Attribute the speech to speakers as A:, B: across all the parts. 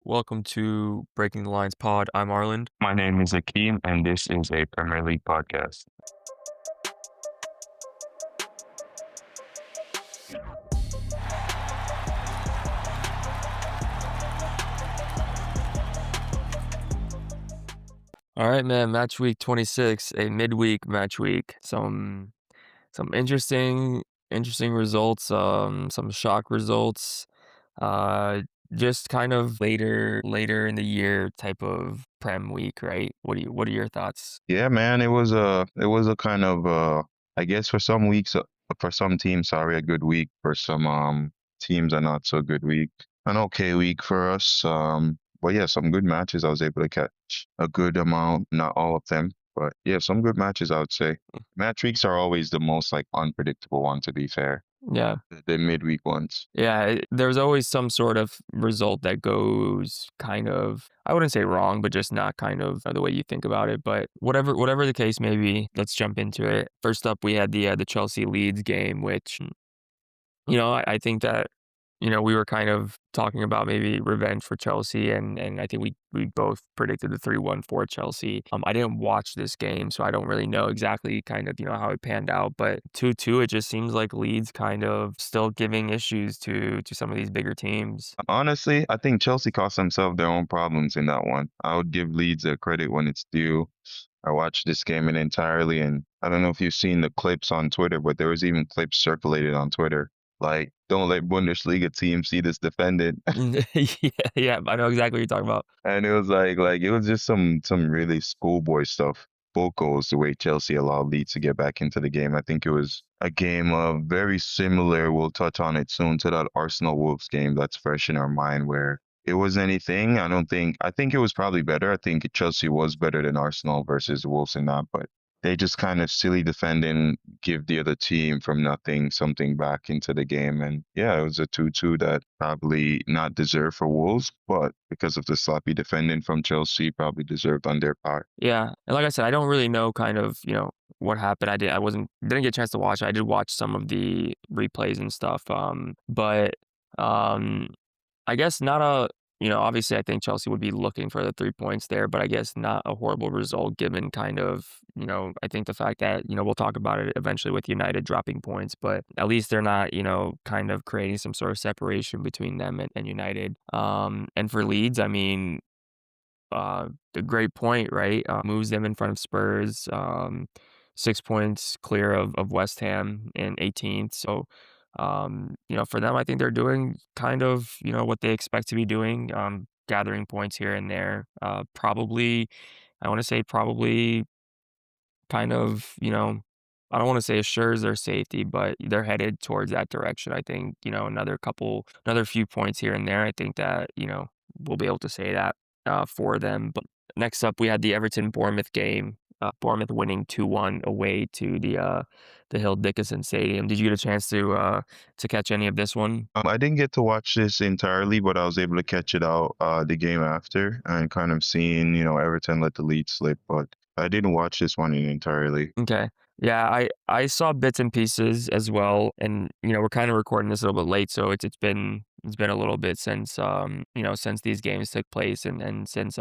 A: Welcome to Breaking the Lines Pod. I'm Arland.
B: My name is Akeem, and this is a Premier League podcast.
A: All right, man. Match week 26, a midweek match week. Some interesting results. Some shock results. Uh, just kind of later in the year type of Prem week, right? What are your thoughts?
B: Yeah, man, it was a kind of I guess for some weeks, for some teams, sorry, a good week. For some teams, a not so good week. An okay week for us. But yeah, some good matches. I was able to catch a good amount, not all of them, but yeah, some good matches. I would say match weeks are always the most like unpredictable one. To be fair,
A: Yeah.
B: the midweek ones.
A: Yeah, there's always some sort of result that goes kind of, I wouldn't say wrong, but just not kind of the way you think about it. But whatever the case may be, let's jump into it. First up, we had the Chelsea Leeds game, which I think that, we were kind of talking about maybe revenge for Chelsea, and I think we both predicted the 3-1 for Chelsea. I didn't watch this game, so I don't really know exactly kind of, how it panned out, but 2-2, it just seems like Leeds kind of still giving issues to some of these bigger teams.
B: Honestly, I think Chelsea cost themselves their own problems in that one. I would give Leeds their credit when it's due. I watched this game in entirely, and I don't know if you've seen the clips on Twitter, but there was even clips circulated on Twitter. Like, don't let Bundesliga teams see this defendant.
A: Yeah, yeah, I know exactly what you're talking about.
B: And it was like it was just some really schoolboy stuff. Both goals, the way Chelsea allowed Leeds to get back into the game. I think it was a game of very similar. We'll touch on it soon to that Arsenal Wolves game that's fresh in our mind where it was anything. I think it was probably better. I think Chelsea was better than Arsenal versus Wolves in that, but they just kind of silly defending, give the other team from nothing something back into the game. And yeah, it was a 2-2 that probably not deserved for Wolves, but because of the sloppy defending from Chelsea, probably deserved on their part.
A: Yeah, and like I said, I don't really know kind of, what happened. Didn't get a chance to watch it. I did watch some of the replays and stuff. But um I guess not obviously I think Chelsea would be looking for the 3 points there, but I guess not a horrible result given kind of, I think the fact that, we'll talk about it eventually with United dropping points, but at least they're not, kind of creating some sort of separation between them and United. And for Leeds, I mean, the great point, right? Moves them in front of Spurs, 6 points clear of West Ham in 18th. So, for them, I think they're doing kind of, what they expect to be doing, gathering points here and there. I want to say probably kind of, I don't want to say assures their safety, but they're headed towards that direction. I think, another few points here and there. I think that, we'll be able to say that for them. But next up, we had the Everton Bournemouth game. Bournemouth winning 2-1 away to the Hill Dickinson Stadium. Did you get a chance to catch any of this one?
B: I didn't get to watch this entirely, but I was able to catch it out the game after and kind of seeing, Everton let the lead slip, but I didn't watch this one in entirely.
A: Okay. Yeah, I saw bits and pieces as well, and we're kind of recording this a little bit late, so it's been a little bit since since these games took place, and since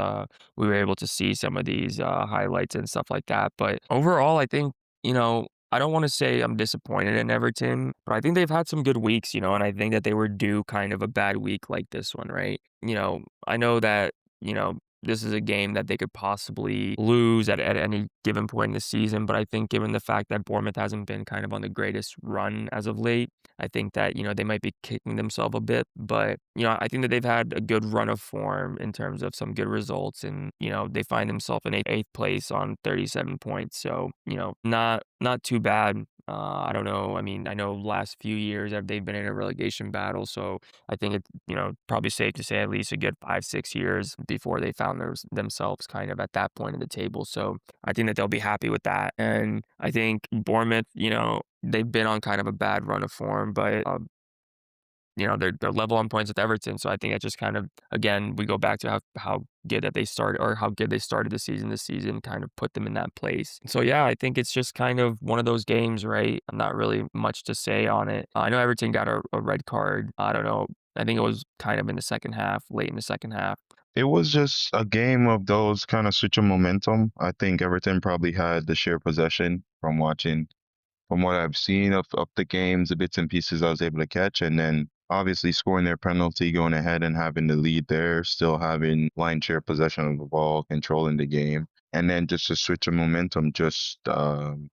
A: we were able to see some of these highlights and stuff like that. But overall, I think I don't want to say I'm disappointed in Everton, but I think they've had some good weeks, and I think that they were due kind of a bad week like this one, right? I know that this is a game that they could possibly lose at any given point in the season. But I think given the fact that Bournemouth hasn't been kind of on the greatest run as of late, I think that, they might be kicking themselves a bit. But, I think that they've had a good run of form in terms of some good results. And, they find themselves in eighth place on 37 points. So, not too bad. I don't know. I mean, I know last few years that they've been in a relegation battle, so I think it's probably safe to say at least a good 5-6 years before they found themselves kind of at that point in the table. So I think that they'll be happy with that, and I think Bournemouth, they've been on kind of a bad run of form, but they're level on points with Everton. So I think that just kind of, again, we go back to how good that they started, or how good they started the season. This season kind of put them in that place. So yeah, I think it's just kind of one of those games, right? Not really much to say on it. I know Everton got a red card. I don't know I think it was kind of in the second half, late in the second half.
B: It was just a game of those kind of switch of momentum. I think Everton probably had the share possession from what I've seen of the games, the bits and pieces I was able to catch, and then obviously scoring their penalty, going ahead and having the lead there, still having line share possession of the ball, controlling the game, and then just a switch of momentum just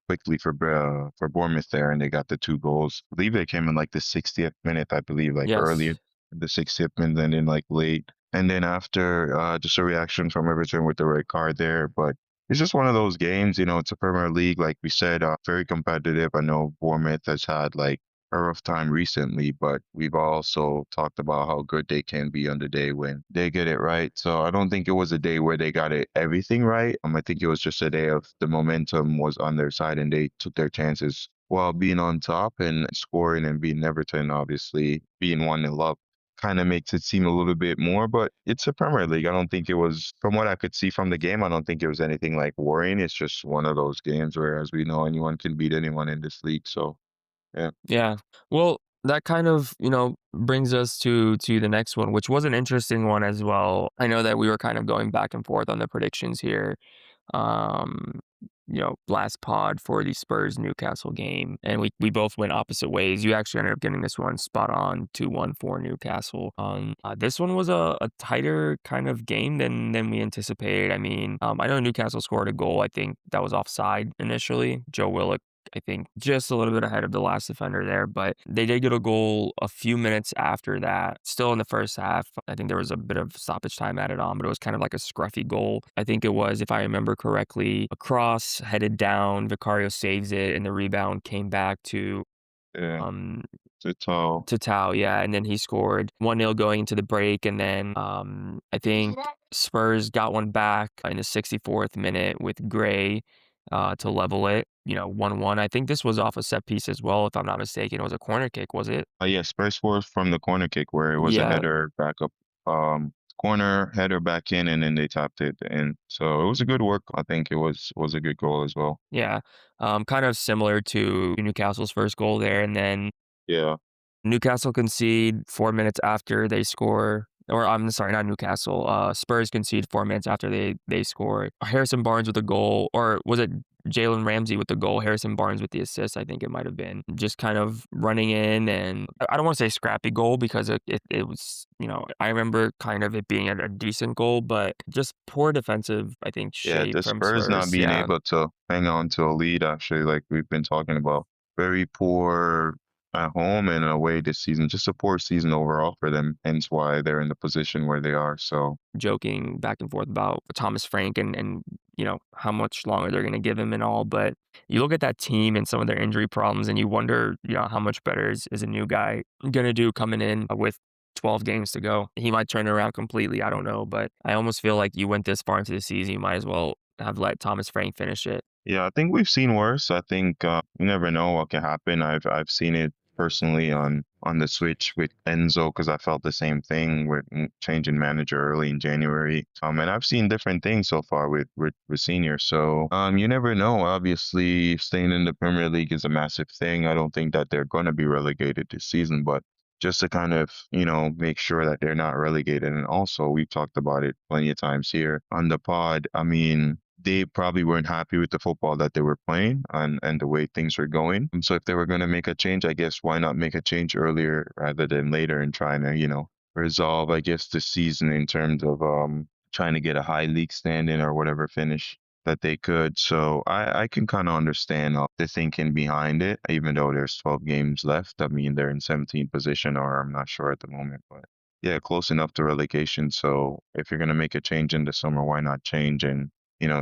B: quickly for Bournemouth there, and they got the 2 goals. I believe they came in like the 60th minute, I believe, like early in
A: Yes.
B: the 60th minute, and then like late. And then after, just a reaction from Everton with the red card there, but it's just one of those games, it's a Premier League, like we said, very competitive. I know Bournemouth has had like a rough time recently, but we've also talked about how good they can be on the day when they get it right. So I don't think it was a day where they got it everything right. I think it was just a day of the momentum was on their side and they took their chances while being on top and scoring and beating Everton, obviously being 1-0 up kind of makes it seem a little bit more, but it's a Premier League. I don't think it was, from what I could see from the game, I don't think it was anything like worrying. It's just one of those games where, as we know, anyone can beat anyone in this league. So, yeah.
A: Yeah. Well, that kind of, brings us to the next one, which was an interesting one as well. I know that we were kind of going back and forth on the predictions here. Um, last pod for the Spurs Newcastle game, and we both went opposite ways. You actually ended up getting this one spot on 2-1 for Newcastle. This one was a tighter kind of game than we anticipated. I mean, I know Newcastle scored a goal. I think that was offside initially. Joe Willock, I think, just a little bit ahead of the last defender there, but they did get a goal a few minutes after that. Still in the first half, I think there was a bit of stoppage time added on, but it was kind of like a scruffy goal. I think it was, if I remember correctly, a cross headed down, Vicario saves it, and the rebound came back
B: Yeah.
A: um,
B: It's all,
A: to Tao, yeah, and then he scored 1-0 going into the break, and then, I think Spurs got one back in the 64th minute with Gray, to level it, 1-1. I think this was off a set piece as well, if I'm not mistaken. It was a corner kick, was it?
B: yeah, Spurs scored from the corner kick where it was a
A: Yeah,
B: header back up, corner header back in, and then they tapped it in. So it was a good work. I think it was a good goal as well.
A: yeah, kind of similar to Newcastle's first goal there, and then
B: Yeah.
A: Newcastle concede 4 minutes after they score, or I'm sorry, not Newcastle. Spurs concede 4 minutes after they score. Harrison Barnes with a goal, or was it Jalen Ramsey with the goal? Harrison Barnes with the assist, I think it might have been. Just kind of running in, and I don't want to say scrappy goal because it was, I remember kind of it being a decent goal, but just poor defensive, I think,
B: Yeah,
A: shape
B: the
A: from
B: Spurs not
A: Spurs.
B: being
A: Yeah,
B: able to hang on to a lead, actually, like we've been talking about. Very poor at home and away this season. Just a poor season overall for them, hence why they're in the position where they are. So,
A: joking back and forth about Thomas Frank and how much longer they're going to give him and all. But you look at that team and some of their injury problems, and you wonder, how much better is a new guy going to do coming in with 12 games to go. He might turn it around completely. I don't know, but I almost feel like you went this far into the season, you might as well have let Thomas Frank finish it.
B: yeah, I think we've seen worse. I think you never know what can happen. I've seen it personally on the switch with Enzo because I felt the same thing with changing manager early in January. And I've seen different things so far with senior. So you never know. Obviously, staying in the Premier League is a massive thing. I don't think that they're going to be relegated this season, but just to kind of make sure that they're not relegated. And also, we've talked about it plenty of times here on the pod. I mean, they probably weren't happy with the football that they were playing and the way things were going. And so if they were going to make a change, I guess why not make a change earlier rather than later and trying to, resolve, I guess, the season in terms of trying to get a high league standing or whatever finish that they could. So I can kind of understand the thinking behind it, even though there's 12 games left. I mean, they're in 17th position, or I'm not sure at the moment, but yeah, close enough to relegation. So if you're going to make a change in the summer, why not change and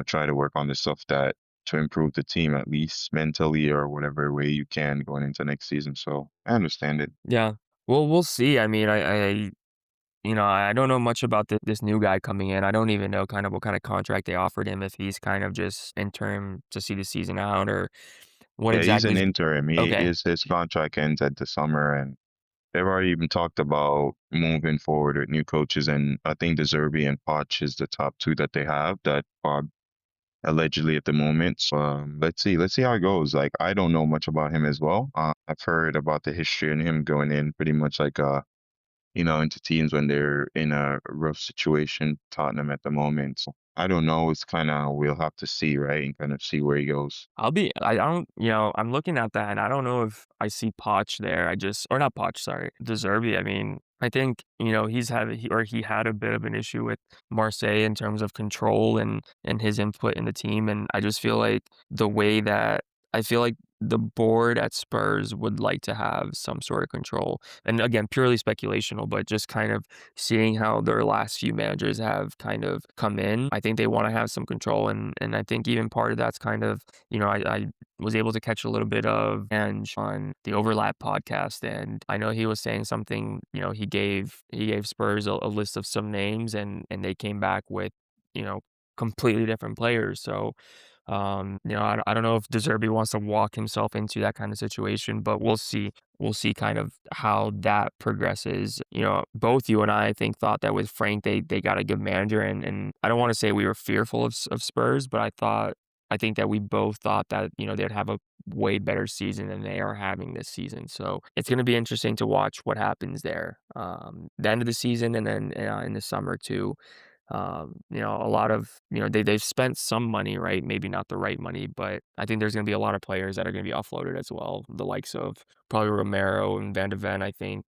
B: try to work on the stuff that to improve the team at least mentally or whatever way you can going into next season. So I understand it.
A: Yeah. Well, we'll see. I mean, I don't know much about this new guy coming in. I don't even know kind of what kind of contract they offered him, if he's kind of just interim to see the season out or what
B: Yeah, he's
A: exactly
B: an
A: is.
B: interim. He
A: Okay.
B: his contract ends at the summer, and they've already even talked about moving forward with new coaches. And I think De Zerbi and Poch is the top two that they have that are allegedly at the moment. So let's see how it goes. Like I don't know much about him as well. I've heard about the history and him going in pretty much like into teams when they're in a rough situation, Tottenham at the moment. So I don't know. It's kind of, we'll have to see, right? And kind of see where he goes.
A: I don't, I'm looking at that and I don't know if I see Poch there. Or not Poch, sorry, De Zerbi. I mean, I think, he had a bit of an issue with Marseille in terms of control and his input in the team. And I just feel like the way that I feel like the board at Spurs would like to have some sort of control. And again, purely speculational, but just kind of seeing how their last few managers have kind of come in. I think they want to have some control. And I think even part of that's kind of, I was able to catch a little bit of Ange on the Overlap podcast, and I know he was saying something. He gave Spurs a list of some names, and they came back with you know completely different players. So I don't know if De Zerbi wants to walk himself into that kind of situation, but we'll see. We'll see kind of how that progresses. Both you and I think thought that with Frank they got a good manager, and I don't want to say we were fearful of Spurs, but I think that we both thought that they'd have a way better season than they are having this season. So it's going to be interesting to watch what happens there. The end of the season and then in the summer too. A lot of, they've spent some money, right? Maybe not the right money, but I think there's going to be a lot of players that are going to be offloaded as well. The likes of probably Romero and Van de Ven. I think,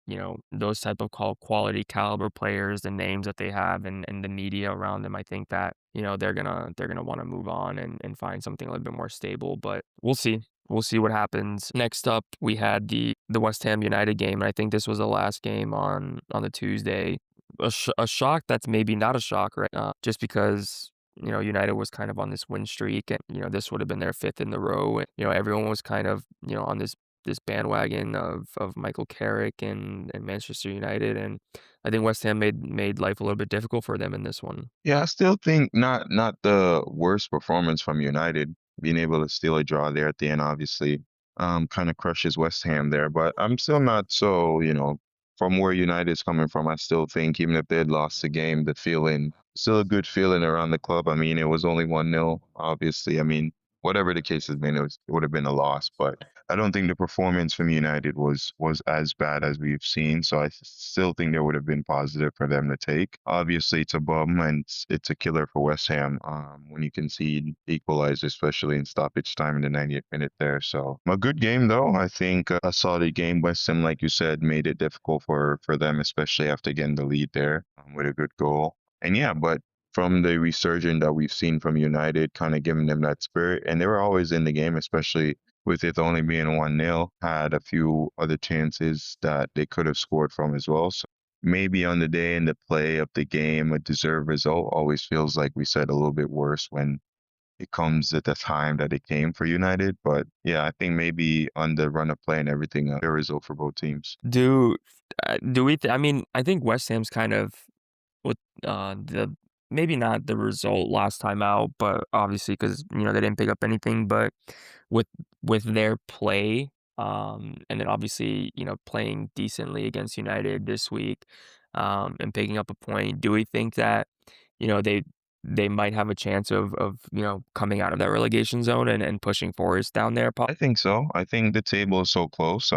A: those type of quality caliber players, the names that they have and the media around them, I think that, they're gonna want to move on and find something a little bit more stable, but we'll see. We'll see what happens. Next up, we had the West Ham United game, and I think this was the last game on the Tuesday. A shock that's maybe not a shock, right? Just because United was kind of on this win streak, and this would have been their fifth in the row. And, everyone was kind of on this bandwagon of Michael Carrick and Manchester United, and I think West Ham made life a little bit difficult for them in this one.
B: Yeah, I still think not the worst performance from United. Being able to steal a draw there at the end, obviously, kind of crushes West Ham there. But I'm still not so, from where United's coming from. I still think even if they'd lost the game, the feeling still a good feeling around the club. I mean, it was only 1-0, obviously. I mean, whatever the case has been, it would have been a loss. But I don't think the performance from United was as bad as we've seen. So I still think there would have been positive for them to take. Obviously, it's a bum and it's a killer for West Ham when you concede equalize, especially in stoppage time in the 90th minute there. So a good game though. I think a solid game. West Ham, like you said, made it difficult for them, especially after getting the lead there with a good goal. And yeah, but from the resurgence that we've seen from United, kind of giving them that spirit, and they were always in the game, especially with it only being 1-0, had a few other chances that they could have scored from as well. So maybe on the day in the play of the game, a deserved result always feels like we said a little bit worse when it comes at the time that it came for United. But yeah, I think maybe on the run of play and everything, a fair result for both teams.
A: I mean, I think West Ham's kind of with the maybe not the result last time out, but obviously because they didn't pick up anything, but with their play, and then obviously playing decently against United this week, and picking up a point. Do we think that they might have a chance of coming out of that relegation zone and pushing Forrest down there?
B: I think so. I think the table is so close.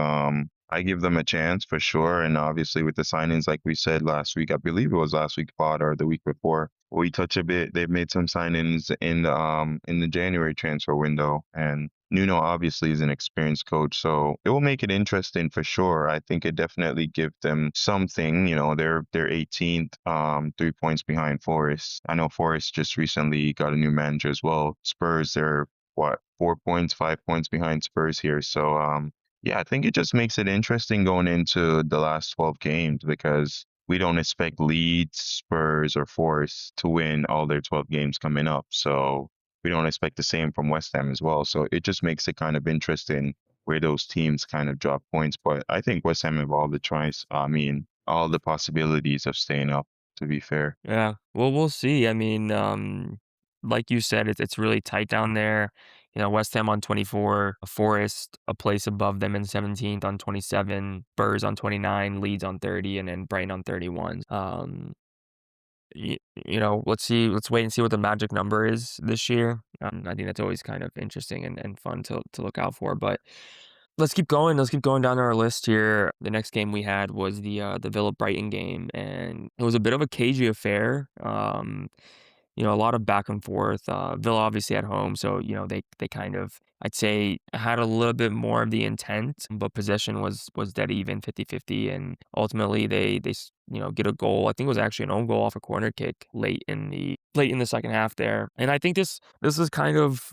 B: I give them a chance for sure. And obviously with the signings, like we said last week, I believe it was last week pod or the week before, we touch a bit. They've made some signings in the January transfer window. And Nuno obviously is an experienced coach, so it will make it interesting for sure. I think it definitely give them something. They're 18th, 3 points behind Forest. I know Forest just recently got a new manager as well. Spurs, they're what, 4 points, 5 points behind Spurs here. So yeah, I think it just makes it interesting going into the last 12 games because we don't expect Leeds, Spurs, or Forest to win all their 12 games coming up. So we don't expect the same from West Ham as well. So it just makes it kind of interesting where those teams kind of drop points. But I think West Ham have all the tries. I mean, all the possibilities of staying up, to be fair.
A: Yeah. Well, we'll see. I mean, like you said, it's really tight down there. West Ham on 24, Forest a place above them in 17th on 27, Spurs on 29, Leeds on 30, and then Brighton on 31. Let's see. Let's wait and see what the magic number is this year. I think that's always kind of interesting and fun to look out for. But Let's keep going. Let's keep going down our list here. The next game we had was the Villa Brighton game, and it was a bit of a cagey affair. A lot of back and forth. Villa obviously at home, so they kind of, I'd say, had a little bit more of the intent, but possession was dead even 50-50, and ultimately they get a goal. I think it was actually an own goal off a corner kick late in the second half there. And I think this is kind of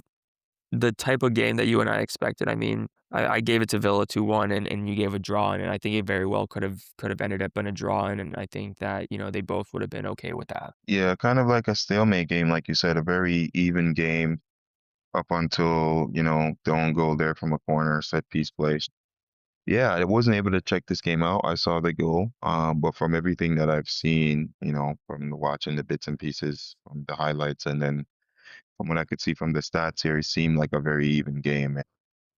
A: the type of game that you and I expected. I mean, I gave it to Villa 2-1, and you gave a draw, and I think it very well could have ended up in a draw, and I think that, they both would have been okay with that.
B: Yeah, kind of like a stalemate game, like you said, a very even game up until, the own goal there from a corner set piece play. Yeah, I wasn't able to check this game out. I saw the goal, but from everything that I've seen, from watching the bits and pieces from the highlights, and then from what I could see from the stats here, it seemed like a very even game.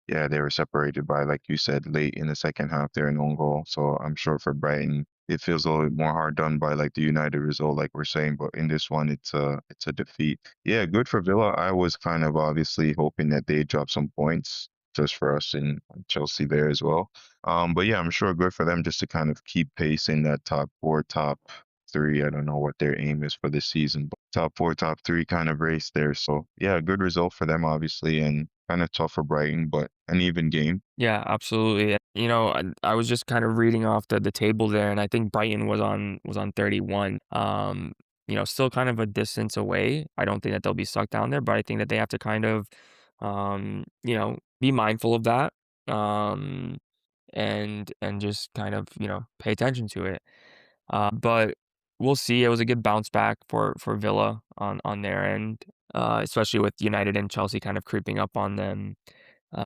B: Yeah, they were separated by, like you said, late in the second half there in own goal. So I'm sure for Brighton, it feels a little bit more hard done by like the United result, like we're saying. But in this one, it's a defeat. Yeah, good for Villa. I was kind of obviously hoping that they drop some points just for us in Chelsea there as well. But yeah, I'm sure good for them just to kind of keep pace in that top four, top three. I don't know what their aim is for this season, but top four, top three kind of race there. So yeah, good result for them, obviously, and kind of tough for Brighton, but an even game.
A: Yeah, absolutely. I was just kind of reading off the table there, and I think Brighton was on 31. Still kind of a distance away. I don't think that they'll be stuck down there, but I think that they have to kind of, be mindful of that, um, and just kind of, pay attention to it. But we'll see. It was a good bounce back for Villa on their end, especially with United and Chelsea kind of creeping up on them.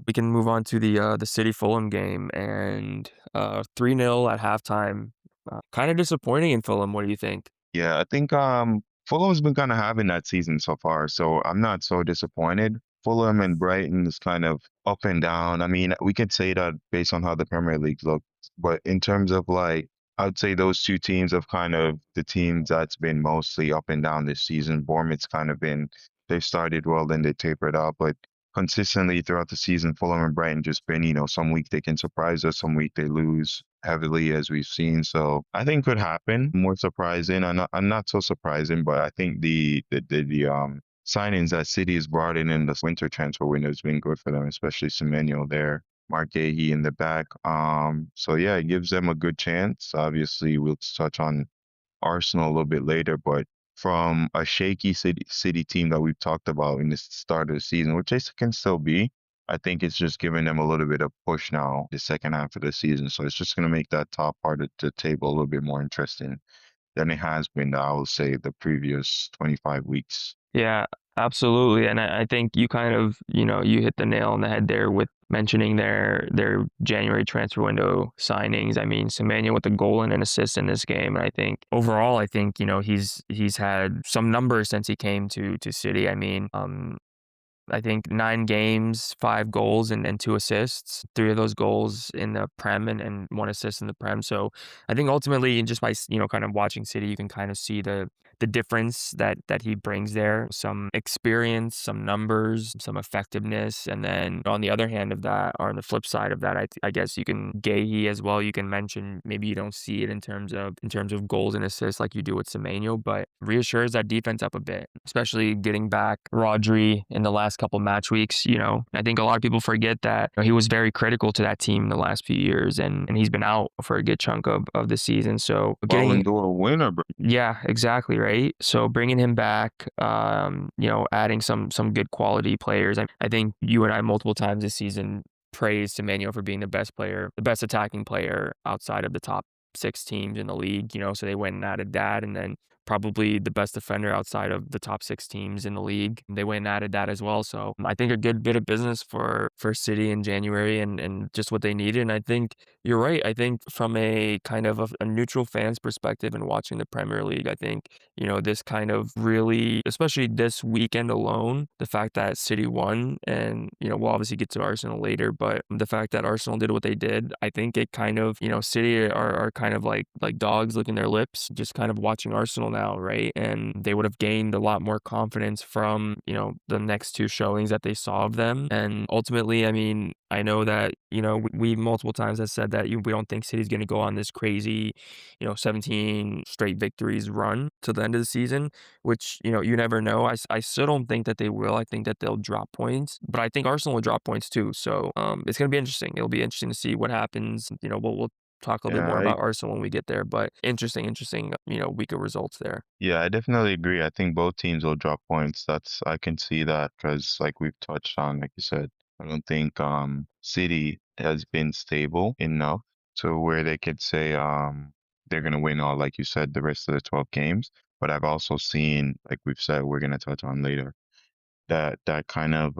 A: We can move on to the City Fulham game, and 3-0 at halftime. Kind of disappointing in Fulham. What do you think?
B: Yeah, I think Fulham's been kind of having that season so far, so I'm not so disappointed. Fulham and Brighton is kind of up and down. I mean, we could say that based on how the Premier League looks, but in terms of like, I'd say those two teams have kind of the teams that's been mostly up and down this season. Bournemouth's kind of been, they started well, then they tapered off, but consistently throughout the season, Fulham and Brighton just been, some week they can surprise us, some week they lose heavily as we've seen. So I think could happen. More surprising. I'm not so surprising, but I think the signings that City has brought in the winter transfer window has been good for them, especially Semenyo there. Mark Gahey in the back. So yeah, it gives them a good chance. Obviously, we'll touch on Arsenal a little bit later, but from a shaky City team that we've talked about in the start of the season, which they can still be, I think it's just giving them a little bit of push now, the second half of the season. So it's just going to make that top part of the table a little bit more interesting than it has been, I will say, the previous 25 weeks.
A: Yeah, absolutely. And I think you kind of, you hit the nail on the head there with mentioning their January transfer window signings. I mean, Semenya with a goal and an assist in this game. And I think overall, he's had some numbers since he came to City. I mean, I think 9 games, 5 goals and 2 assists. 3 of those goals in the Prem and 1 assist in the Prem. So I think ultimately, just by kind of watching City, you can kind of see the difference that he brings there. Some experience, some numbers, some effectiveness, and then on the other hand of that, or on the flip side of that, I guess you can Gahey as well. You can mention maybe you don't see it in terms of goals and assists like you do with Semenyo, but reassures that defense up a bit, especially getting back Rodri in the last couple match weeks. I think a lot of people forget that he was very critical to that team in the last few years, and he's been out for a good chunk of the season. So
B: Ballon
A: getting
B: d'Or winner, bro.
A: yeah, exactly right. So bringing him back, adding some good quality players. I think you and I multiple times this season praised Semenyo for being the best player, the best attacking player outside of the top 6 teams in the league. So they went and added that, and then probably the best defender outside of the top 6 teams in the league. They went and added that as well. So I think a good bit of business for City in January, and just what they needed. And I think you're right. I think from a kind of a neutral fan's perspective and watching the Premier League, I think, this kind of really, especially this weekend alone, the fact that City won, and, we'll obviously get to Arsenal later, but the fact that Arsenal did what they did, I think it kind of, City are kind of like dogs licking their lips, just kind of watching Arsenal now, right? And they would have gained a lot more confidence from, the next two showings that they saw of them. And ultimately, I mean, I know that, we multiple times have said that we don't think City's going to go on this crazy, 17 straight victories run to the end of the season, which, you never know. I still don't think that they will. I think that they'll drop points, but I think Arsenal will drop points too. So it's going to be interesting. It'll be interesting to see what happens. We'll talk a little bit
B: Yeah,
A: more about Arsenal when we get there, but interesting, week of results there.
B: yeah, I definitely agree. I think both teams will drop points. I can see that because, like we've touched on, like you said, I don't think City has been stable enough to where they could say they're gonna win all, like you said, the rest of the 12 games. But I've also seen, like we've said, we're gonna touch on later, that kind of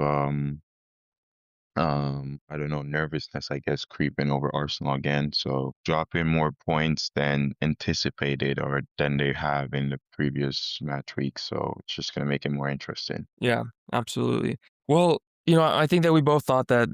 B: I don't know, nervousness, I guess, creeping over Arsenal again. So dropping more points than anticipated or than they have in the previous match week. So it's just going to make it more interesting.
A: Yeah, absolutely. Well, I think that we both thought that,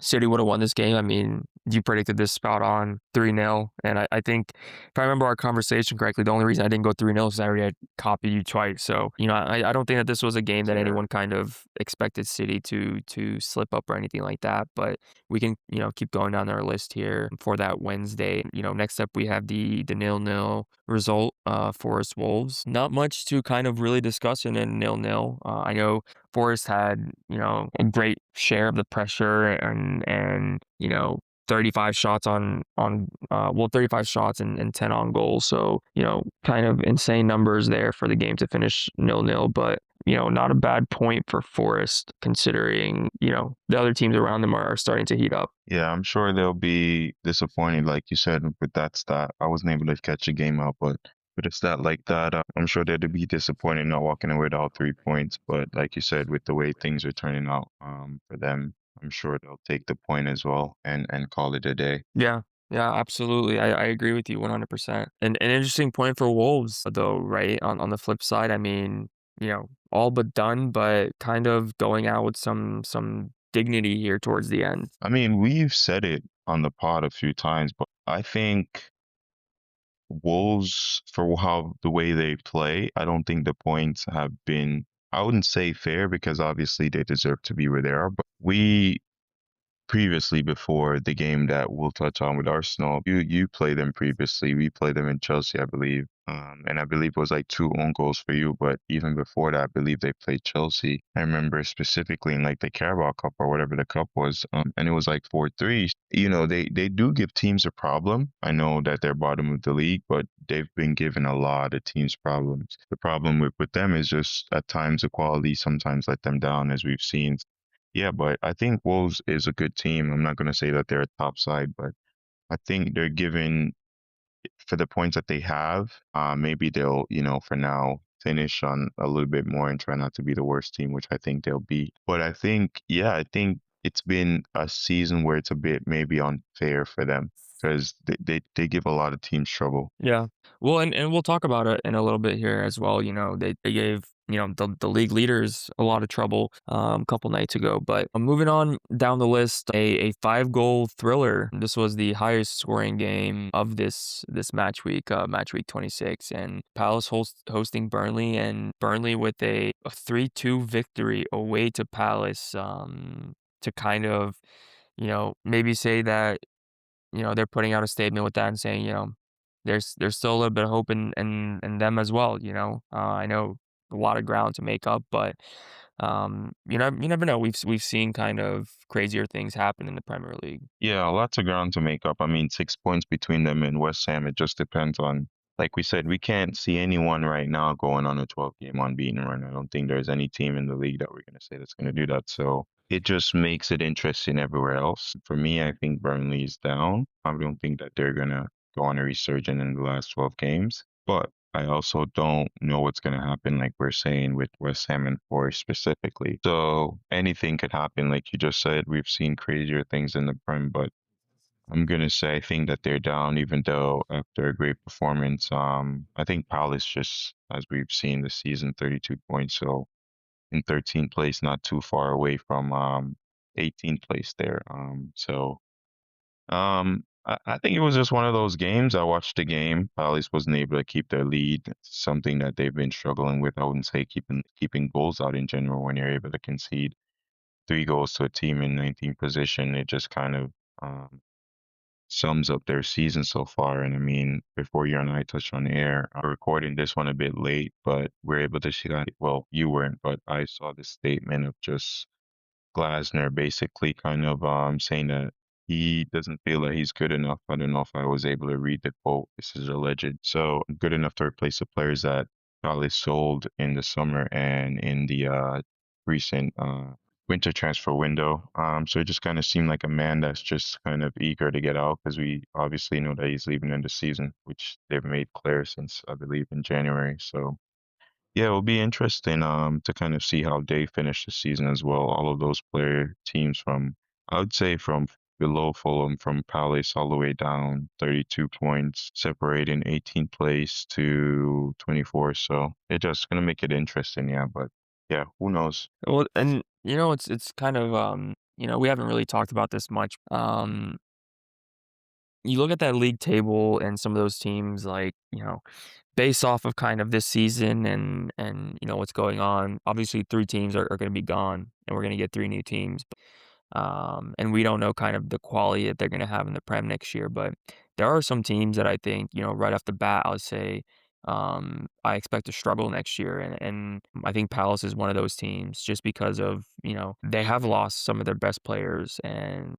A: City would have won this game. I mean, you predicted this spot on 3-0. And I think if I remember our conversation correctly, the only reason I didn't go 3-0 is I already had copied you twice. So, I don't think that this was a game that
B: Yeah.
A: anyone kind of expected City to slip up or anything like that. But we can, keep going down our list here for that Wednesday. Next up we have the 0-0 result, Forest Wolves. Not much to kind of really discuss in a 0-0. I know Forrest had, a great share of the pressure and 35 shots well, 35 shots and 10 on goal. So, kind of insane numbers there for the game to finish 0-0, but not a bad point for Forest considering, the other teams around them are starting to heat up.
B: Yeah, I'm sure they'll be disappointed, like you said, with that stat. I wasn't able to catch a game out, but with a stat like that, I'm sure they'd be disappointed not walking away with all 3 points. But like you said, with the way things are turning out for them, I'm sure they'll take the point as well and call it a day.
A: Yeah. Yeah, absolutely. I agree with you 100%. And an interesting point for Wolves, though, right? On the flip side, I mean, all but done, but kind of going out with some dignity here towards the end.
B: I mean, we've said it on the pod a few times, but I think Wolves, for how the way they play, I don't think the points have been, I wouldn't say fair because obviously they deserve to be where they are, but we previously before the game that we'll touch on with Arsenal. You played them previously. We played them in Chelsea, I believe. And I believe it was like two own goals for you. But even before that, I believe they played Chelsea. I remember specifically in like the Carabao Cup or whatever the cup was, and it was like 4-3. They do give teams a problem. I know that they're bottom of the league, but they've been given a lot of teams problems. The problem with them is just at times the quality sometimes let them down, as we've seen. Yeah, but I think Wolves is a good team. I'm not going to say that they're a top side, but I think they're given for the points that they have. Maybe they'll, for now finish on a little bit more and try not to be the worst team, which I think they'll be. But I think, yeah, I think it's been a season where it's a bit maybe unfair for them because they give a lot of teams trouble.
A: Yeah. Well, and we'll talk about it in a little bit here as well. They gave, the league leaders a lot of trouble a couple nights ago. But moving on down the list, a 5-goal thriller. This was the highest scoring game of this match week 26. And Palace hosting Burnley, and Burnley with a 3-2 victory away to Palace to kind of, maybe say that they're putting out a statement with that and saying, there's still a little bit of hope in them as well. I know a lot of ground to make up, but you never know. We've seen kind of crazier things happen in the Premier League.
B: Yeah, lots of ground to make up. I mean, 6 points between them and West Ham. It just depends on, like we said, we can't see anyone right now going on a 12-game unbeaten run. I don't think there's any team in the league that we're going to say that's going to do that. So it just makes it interesting everywhere else. For me, I think Burnley is down. I don't think that they're going to go on a resurgence in the last 12 games. But I also don't know what's going to happen, like we're saying with West Ham and Forest specifically. So anything could happen, like you just said. We've seen crazier things in the Prem, but I'm gonna say I think that they're down, even though after a great performance. I think Palace just, as we've seen this season, 32 points, so in 13th place, not too far away from 18th place there. So I think it was just one of those games. I watched the game. Palace wasn't able to keep their lead. It's something that they've been struggling with. I wouldn't say keeping goals out in general when you're able to concede 3 goals to a team in 19th position. It just kind of sums up their season so far. And I mean, before you and I touched on air, I'm recording this one a bit late, but we're able to see that. Well, you weren't, but I saw this statement of just Glasner basically kind of saying that he doesn't feel that he's good enough. I don't know if I was able to read the quote. This is alleged. So good enough to replace the players that probably sold in the summer and in the recent winter transfer window. So it just kind of seemed like a man that's just kind of eager to get out because we obviously know that he's leaving in the season, which they've made clear since I believe in January. So yeah, it'll be interesting to kind of see how they finish the season as well. All of those player teams from I would say from below Fulham, from Palace all the way down, 32 points, separating 18th place to 24. So it's just gonna make it interesting, yeah. But yeah, who knows?
A: Well, and it's kind of we haven't really talked about this much. You look at that league table and some of those teams, like, based off of kind of this season and what's going on. Obviously, 3 teams are going to be gone, and we're going to get 3 new teams. And we don't know kind of the quality that they're going to have in the Prem next year. But there are some teams that I think, right off the bat, I would say I expect to struggle next year. And I think Palace is one of those teams just because of, they have lost some of their best players. And,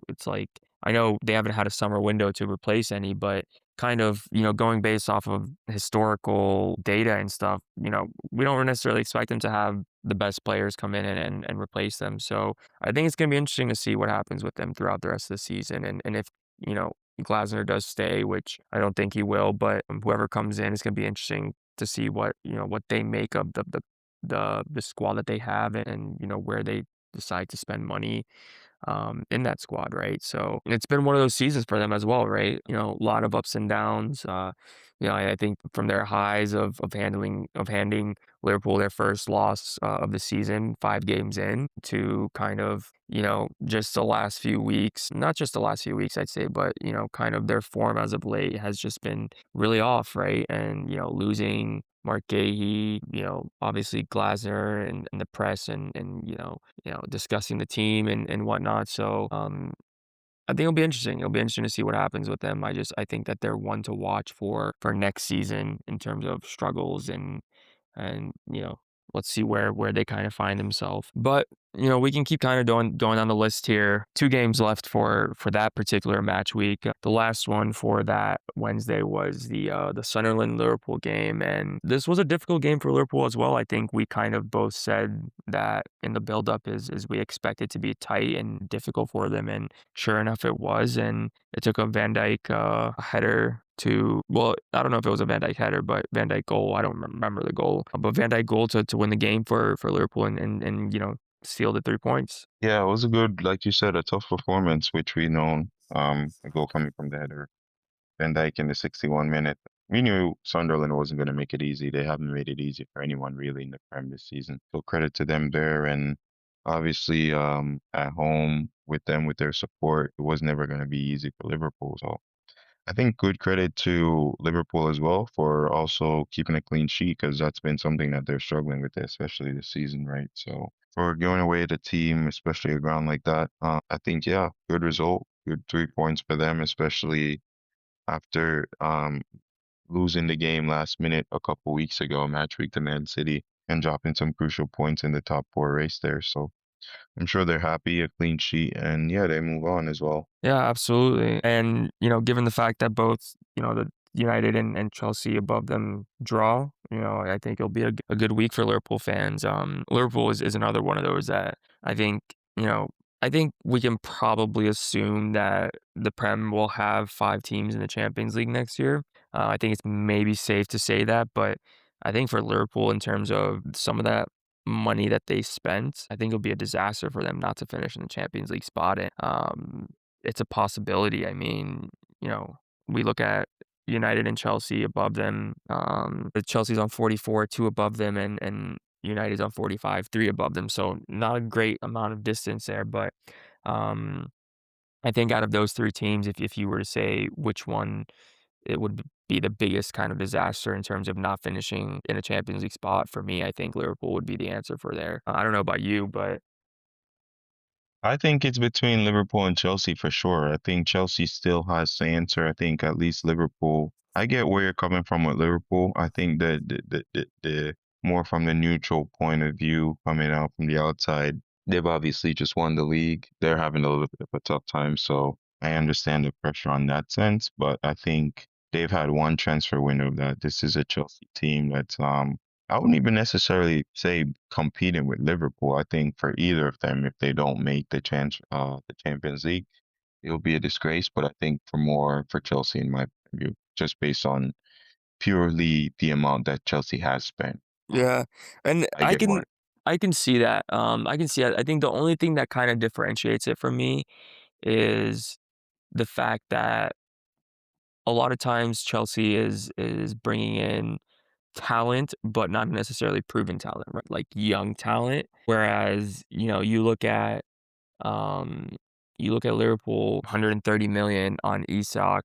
A: it's like, I know they haven't had a summer window to replace any, but kind of, going based off of historical data and stuff, we don't necessarily expect them to have the best players come in and replace them. So I think it's going to be interesting to see what happens with them throughout the rest of the season. And if, Glasner does stay, which I don't think he will, but whoever comes in, it's going to be interesting to see what they make of the squad that they have and where they decide to spend money in that squad, right? So it's been one of those seasons for them as well, right? A lot of ups and downs. I think from their highs of handing Liverpool their first loss of the season, 5 games in, to kind of just the last few weeks. Not just the last few weeks, I'd say, but kind of their form as of late has just been really off, right? And losing Mark Gahey, obviously Glasner and the press and discussing the team and whatnot. So I think it'll be interesting. It'll be interesting to see what happens with them. I think that they're one to watch for next season in terms of struggles and let's see where they kind of find themselves. But we can keep kind of going on the list here. 2 games left for that particular match week. The last one for that Wednesday was the Sunderland Liverpool game, and this was a difficult game for Liverpool as well. I think we kind of both said that in the build up is we expect it to be tight and difficult for them, and sure enough, it was. And it took a Van Dijk header to, well, I don't know if it was a Van Dijk header, but Van Dijk goal. I don't remember the goal, but Van Dijk goal to win the game for Liverpool and seal the 3 points.
B: Yeah, it was a good, like you said, a tough performance, which we known. A goal coming from the header. Van Dijk in the 61 minute. We knew Sunderland wasn't going to make it easy. They haven't made it easy for anyone really in the Prem this season. So credit to them there. And obviously, at home with them, with their support, it was never going to be easy for Liverpool. So I think good credit to Liverpool as well for also keeping a clean sheet because that's been something that they're struggling with, especially this season, right? So for going away at a team, especially a ground like that, I think, yeah, good result, good 3 points for them, especially after losing the game last minute a couple weeks ago, match week to Man City, and dropping some crucial points in the top 4 race there. So I'm sure they're happy, a clean sheet, and yeah, they move on as well.
A: Yeah, absolutely. And, given the fact that both, the United and Chelsea above them draw, I think it'll be a good week for Liverpool fans. Liverpool is another one of those that I think, I think we can probably assume that the Prem will have 5 teams in the Champions League next year. I think it's maybe safe to say that, but I think for Liverpool, in terms of some of that money that they spent, I think it'll be a disaster for them not to finish in the Champions League spot. It's a possibility. I mean, we look at United and Chelsea above them. The Chelsea's on 44, 2 above them, and United's on 45, 3 above them. So not a great amount of distance there, but um, I think out of those 3 teams, if you were to say which one it would be the biggest kind of disaster in terms of not finishing in a Champions League spot, for me, I think Liverpool would be the answer for there. I don't know about you, but
B: I think it's between Liverpool and Chelsea for sure. I think Chelsea still has the answer. I think at least Liverpool. I get where you're coming from with Liverpool. I think that the more from the neutral point of view coming out from the outside, they've obviously just won the league. They're having a little bit of a tough time, so I understand the pressure on that sense. But I think they've had one transfer window that this is a Chelsea team that's I wouldn't even necessarily say competing with Liverpool. I think for either of them, if they don't make the Champions League, it'll be a disgrace. But I think for Chelsea, in my view, just based on purely the amount that Chelsea has spent,
A: yeah, and
B: I get why.
A: I can see that, I can see that. I think the only thing that kinda differentiates it for me is the fact that a lot of times Chelsea is bringing in talent, but not necessarily proven talent, right? Like young talent. Whereas, um, you look at Liverpool, 130 million on Isak,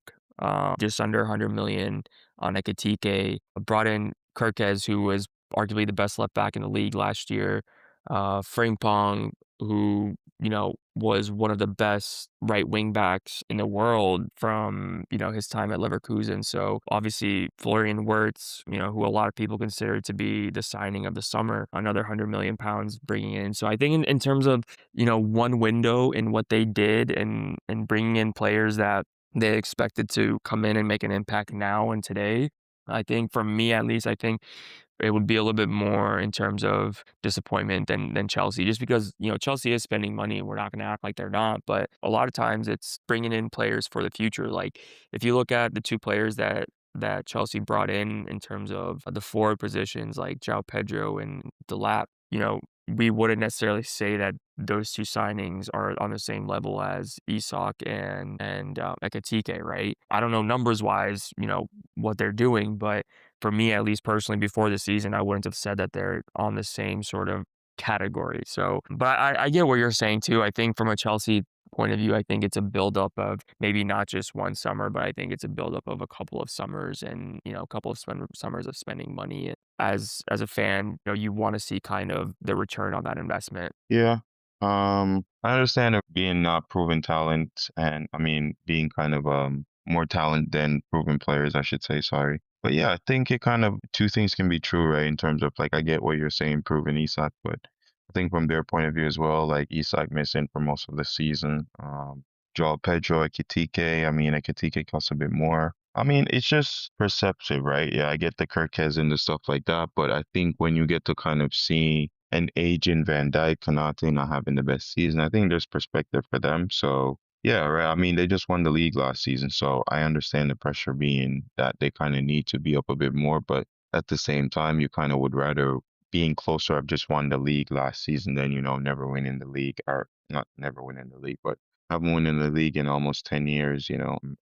A: just under 100 million on Ekitike. Brought in Kirkez, who was arguably the best left back in the league last year. Frimpong, who was one of the best right wing backs in the world from his time at Leverkusen. So obviously Florian Wirtz, who a lot of people consider to be the signing of the summer, another 100 million pounds bringing in. So I think in terms of one window in what they did and bringing in players that they expected to come in and make an impact now and today. I think for me at least, I think it would be a little bit more in terms of disappointment than Chelsea, just because Chelsea is spending money. We're not going to act like they're not, but a lot of times it's bringing in players for the future. Like if you look at the 2 players that Chelsea brought in terms of the forward positions, like João Pedro and Delap, we wouldn't necessarily say that those 2 signings are on the same level as Isak and Ekitike, right? I don't know numbers wise, what they're doing, but for me, at least personally, before the season, I wouldn't have said that they're on the same sort of category. So, but I get what you're saying too. I think from a Chelsea point of view, I think it's a buildup of maybe not just one summer, but I think it's a buildup of a couple of summers and a couple of summers of spending money. As a fan, you want to see kind of the return on that investment.
B: Yeah. I understand it being not proven talent and I mean being kind of more talent than proven players, I should say, sorry. But yeah, I think it kind of two things can be true, right? In terms of like I get what you're saying, proven Isak, but I think from their point of view as well, like Isak missing for most of the season. Joao Pedro, Ekitike, I mean Ekitike costs a bit more. I mean, it's just perceptive, right? Yeah, I get the Kirkes and the stuff like that, but I think when you get to kind of see an aging Van Dijk, Konate not having the best season, I think there's perspective for them. So yeah, right. I mean, they just won the league last season, so I understand the pressure being that they kind of need to be up a bit more, but at the same time, you kind of would rather being closer of just won the league last season than, never winning the league or not never winning the league, but haven't won in the league in almost 10 years,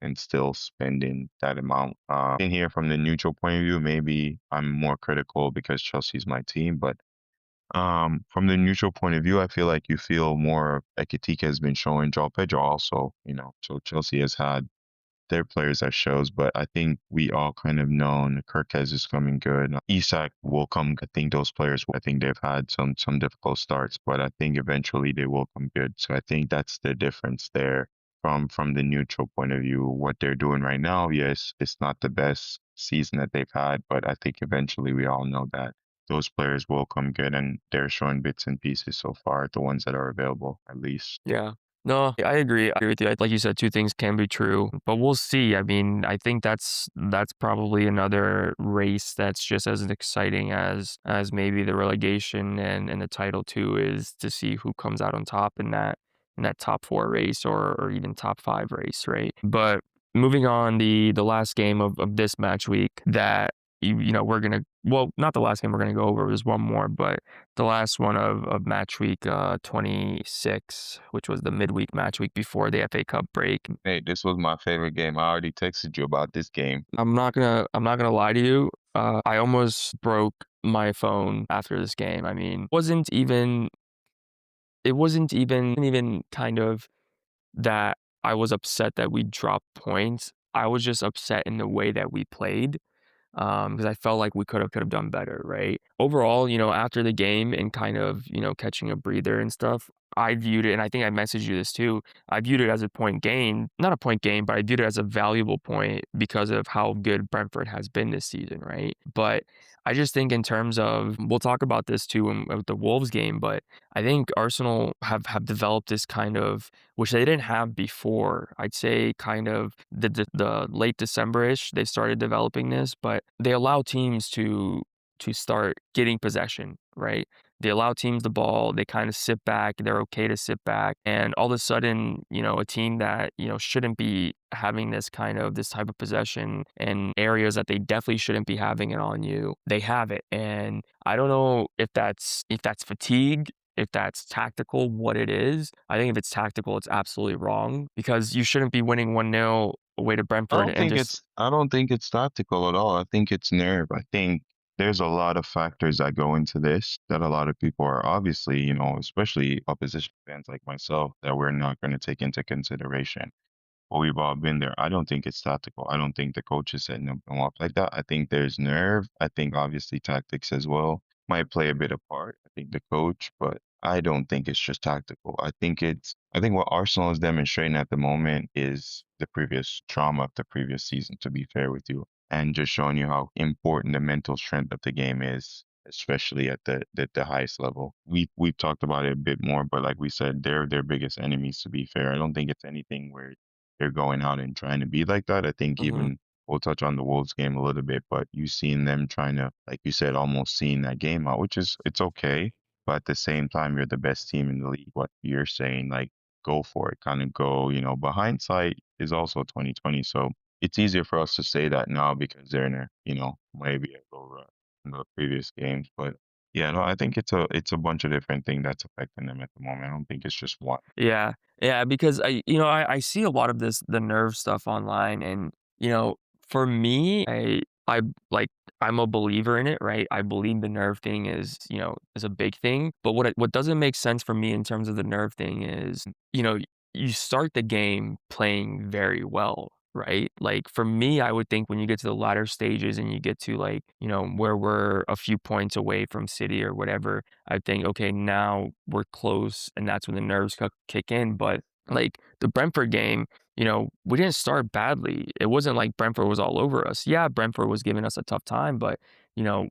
B: and still spending that amount. In here from the neutral point of view, maybe I'm more critical because Chelsea's my team, but from the neutral point of view, I feel like you feel more Ekitike has been showing João Pedro also, so Chelsea has had their players that shows, but I think we all kind of known Kirkez is coming good. Isak will come. I think those players, I think they've had some difficult starts, but I think eventually they will come good. So I think that's the difference there from the neutral point of view. What they're doing right now, yes, it's not the best season that they've had, but I think eventually we all know that those players will come good, and they're showing bits and pieces so far, the ones that are available at least.
A: Yeah. No, I agree. I agree with you. Like you said, 2 things can be true, but we'll see. I mean, I think that's probably another race that's just as exciting as maybe the relegation and the title too, is to see who comes out on top in that top 4 race or even top 5 race, right? But moving on, the last game of this match week that we're gonna, well, not the last game we're gonna go over. There's one more, but the last one of match week 26, which was the midweek match week before the FA Cup break.
B: Hey, this was my favorite game. I already texted you about this game.
A: I'm not gonna lie to you. I almost broke my phone after this game. I mean, it wasn't even kind of that. I was upset that we dropped points. I was just upset in the way that we played, because I felt like we could have done better, right? Overall, after the game and kind of, catching a breather and stuff, I viewed it, and I think I messaged you this too. I viewed it as a point gain, not a point gain, but I viewed it as a valuable point because of how good Brentford has been this season, right? But I just think in terms of, we'll talk about this too with the Wolves game, but I think Arsenal have developed this kind of, which they didn't have before. I'd say kind of the late December-ish, they started developing this, but they allow teams to start getting possession, right? They allow teams the ball, they kind of sit back, they're okay to sit back, and all of a sudden, a team that, shouldn't be having this type of possession and areas that they definitely shouldn't be having it on you, they have it. And I don't know if that's fatigue, if that's tactical, what it is. I think if it's tactical, it's absolutely wrong because you shouldn't be winning 1-0 away to Brentford and just
B: I don't think it's tactical at all. I think it's nerve. I think there's a lot of factors that go into this that a lot of people are obviously, especially opposition fans like myself, that we're not going to take into consideration. But we've all been there. I don't think it's tactical. I don't think the coach is setting them up like that. I think there's nerve. I think obviously tactics as well might play a bit of part. I think the coach, but I don't think it's just tactical. I think what Arsenal is demonstrating at the moment is the previous trauma of the previous season, to be fair with you, and just showing you how important the mental strength of the game is, especially at the highest level. We've talked about it a bit more, but like we said, they're their biggest enemies, to be fair. I don't think it's anything where they're going out and trying to be like that. I think
A: Mhm.
B: even we'll touch on the Wolves game a little bit, but you seen them trying to, like you said, almost seeing that game out, which is it's okay. But at the same time, you're the best team in the league. What you're saying, like, go for it, kind of go. But hindsight is also 2020, so it's easier for us to say that now because they're in a, maybe a little rut in the previous games. But yeah, no, I think it's a bunch of different things that's affecting them at the moment. I don't think it's just one.
A: Yeah. Yeah, because I see a lot of the nerve stuff online and, for me, I like I'm a believer in it, right? I believe the nerve thing is a big thing, but what doesn't make sense for me in terms of the nerve thing is, you start the game playing very well, right? Like for me, I would think when you get to the latter stages and you get to like, where we're a few points away from City or whatever, I think, okay, now we're close, and that's when the nerves kick in. But like the Brentford game, we didn't start badly. It wasn't like Brentford was all over us. Yeah, Brentford was giving us a tough time, but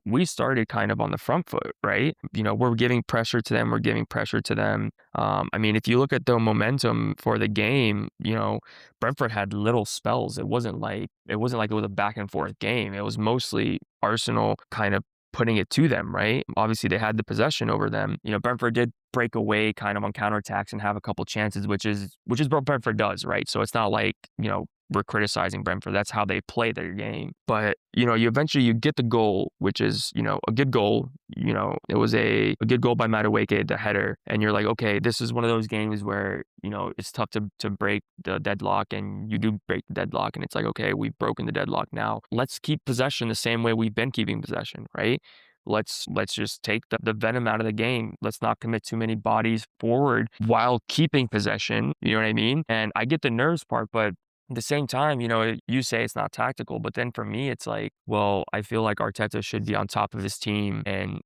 A: we started kind of on the front foot, right? We're giving pressure to them. We're giving pressure to them. I mean, if you look at the momentum for the game, Brentford had little spells. It wasn't like it was a back and forth game. It was mostly Arsenal kind of putting it to them, right? Obviously, they had the possession over them. Brentford did break away kind of on counterattacks and have a couple chances, which is what Brentford does, right? So it's not like, we're criticizing Brentford. That's how they play their game. But, you eventually you get the goal, which is, a good goal. It was a good goal by Madueke, the header. And you're like, okay, this is one of those games where, it's tough to break the deadlock, and you do break the deadlock. And it's like, okay, we've broken the deadlock now. Let's keep possession the same way we've been keeping possession, right? Let's just take the venom out of the game. Let's not commit too many bodies forward while keeping possession. You know what I mean? And I get the nerves part, but at the same time, you say it's not tactical, but then for me, it's like, well, I feel like Arteta should be on top of his team and,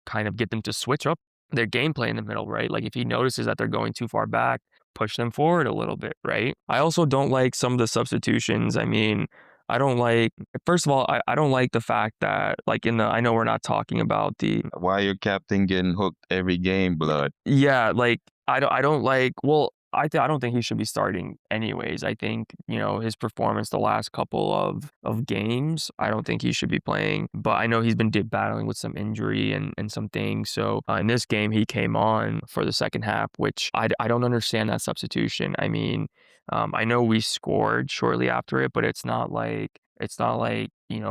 A: kind of get them to switch up their gameplay in the middle, right? Like if he notices that they're going too far back, push them forward a little bit, right? I also don't like some of the substitutions. I mean, I don't like, first of all, I don't like the fact that, like, I know we're not talking about
B: Why your captain getting hooked every game, blood?
A: yeah, like I don't like, well, I don't think he should be starting anyways. I think, his performance the last couple of games, I don't think he should be playing, but I know he's been battling with some injury and some things. So, in this game he came on for the second half, which I don't understand that substitution. I mean, I know we scored shortly after it, but it's not like,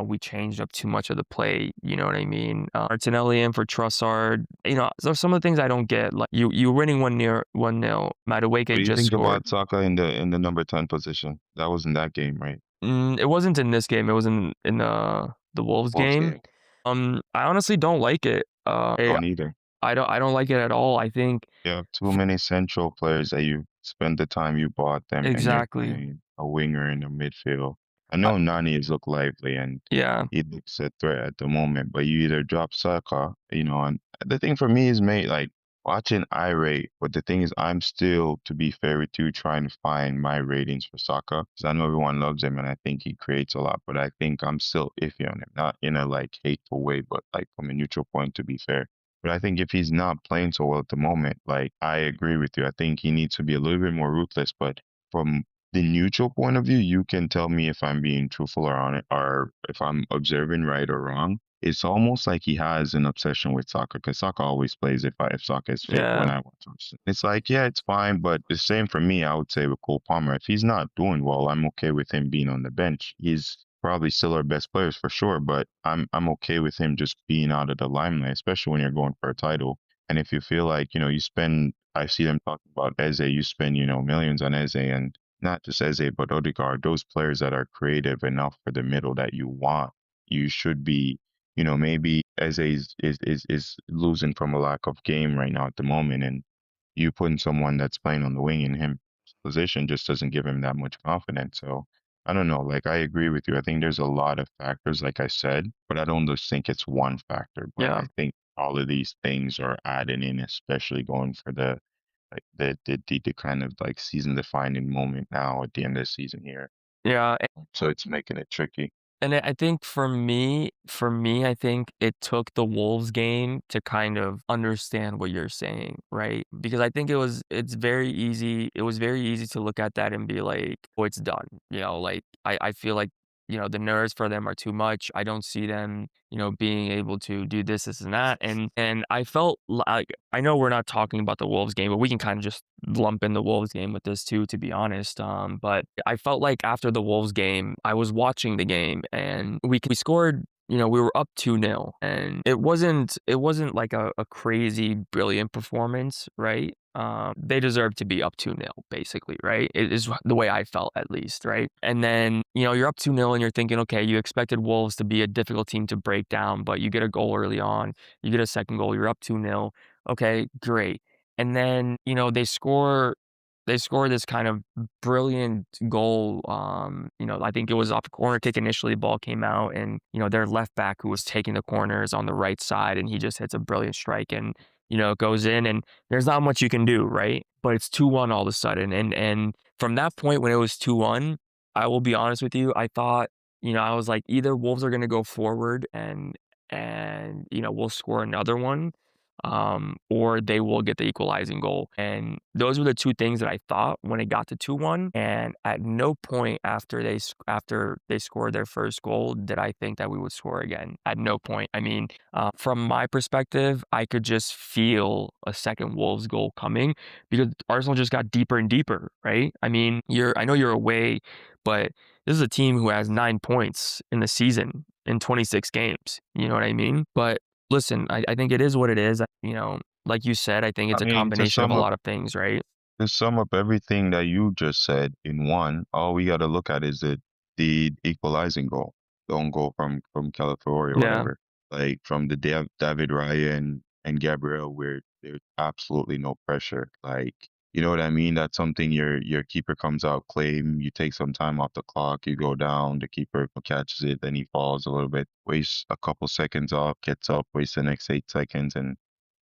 A: we changed up too much of the play. You know what I mean? Martinelli in for Trossard. There's some of the things I don't get. Like you're winning 1-0.
B: What
A: Madueke
B: do you
A: just
B: think
A: scored.
B: about Saka in the number 10 position? That was in that game, right?
A: It wasn't in this game. It was in the Wolves
B: Wolves
A: game.
B: game.
A: I honestly don't like it.
B: Don't either.
A: I don't like it at all. I think
B: You have too many central players that you spend the time you bought them and you're
A: Exactly.
B: playing a winger in the midfield. I know Nani has looked lively and
A: Yeah,
B: he looks a threat at the moment, but you either drop Saka, and the thing for me is, mate, like watching irate, but the thing is, I'm still, to be fair with you, trying to find my ratings for Saka because I know everyone loves him and I think he creates a lot, but I think I'm still iffy on him, not in a like hateful way, but like from a neutral point, to be fair. But I think if he's not playing so well at the moment, like I agree with you. I think he needs to be a little bit more ruthless. But from the neutral point of view, you can tell me if I'm being truthful or on it, or if I'm observing right or wrong. It's almost like he has an obsession with soccer because soccer always plays if soccer is fit when
A: yeah,
B: I watch him. It's like, yeah, it's fine, but the same for me, I would say with Cole Palmer. If he's not doing well, I'm okay with him being on the bench. He's probably still our best players for sure, but I'm okay with him just being out of the limelight, especially when you're going for a title. And if you feel like, you spend, I see them talking about Eze, you spend, millions on Eze, and not just Eze, but Odegaard, those players that are creative enough for the middle that you want. You should be, maybe Eze is losing from a lack of game right now at the moment, and you putting someone that's playing on the wing in him position just doesn't give him that much confidence. So I don't know. Like I agree with you. I think there's a lot of factors, like I said, but I don't just think it's one factor. But
A: yeah.
B: I think all of these things are adding in, especially going for the like the kind of like season defining moment now at the end of the season here.
A: Yeah,
B: So it's making it tricky.
A: and I think for me, I think it took the Wolves game to kind of understand what you're saying, right? Because I think it was very easy to look at that and be like, "Oh, it's done." Like I feel like, the nerves for them are too much. I don't see them, being able to do this, and that. And I felt like I know we're not talking about the Wolves game, but we can kind of just lump in the Wolves game with this too, to be honest. But I felt like after the Wolves game, I was watching the game and we scored. We were up 2-0, and it wasn't like a crazy brilliant performance, right? They deserved to be up 2-0, basically, right? It is the way I felt, at least, right? And then, you're up 2-0 and you're thinking, okay, you expected Wolves to be a difficult team to break down, but you get a goal early on, you get a second goal, you're up 2-0. Okay, great. And then, they score this kind of brilliant goal. I think it was off a corner kick initially. The ball came out, and their left back who was taking the corners on the right side, and he just hits a brilliant strike, and it goes in, and there's not much you can do, right? But it's 2-1 all of a sudden, and from that point when it was 2-1, I will be honest with you, I thought, I was like, either Wolves are going to go forward and we'll score another one, or they will get the equalizing goal. And those were the two things that I thought when it got to 2-1. And at no point after they scored their first goal did I think that we would score again. At no point. I mean, from my perspective, I could just feel a second Wolves goal coming because Arsenal just got deeper and deeper, right? I mean, I know you're away, but this is a team who has 9 points in the season in 26 games. You know what I mean? But listen, I think it is what it is. Like you said, I think
B: I
A: it's a
B: mean,
A: combination of a lot of things, right?
B: to sum up everything that you just said in one, all we got to look at is the equalizing goal. Don't go from Calafiori or
A: Yeah,
B: whatever. Like from the David Raya and Gabriel, where there's absolutely no pressure. Like, you know what I mean? That's something your keeper comes out, claim, you take some time off the clock, you go down, the keeper catches it, then he falls a little bit, wastes a couple seconds off, gets up, wastes the next 8 seconds, and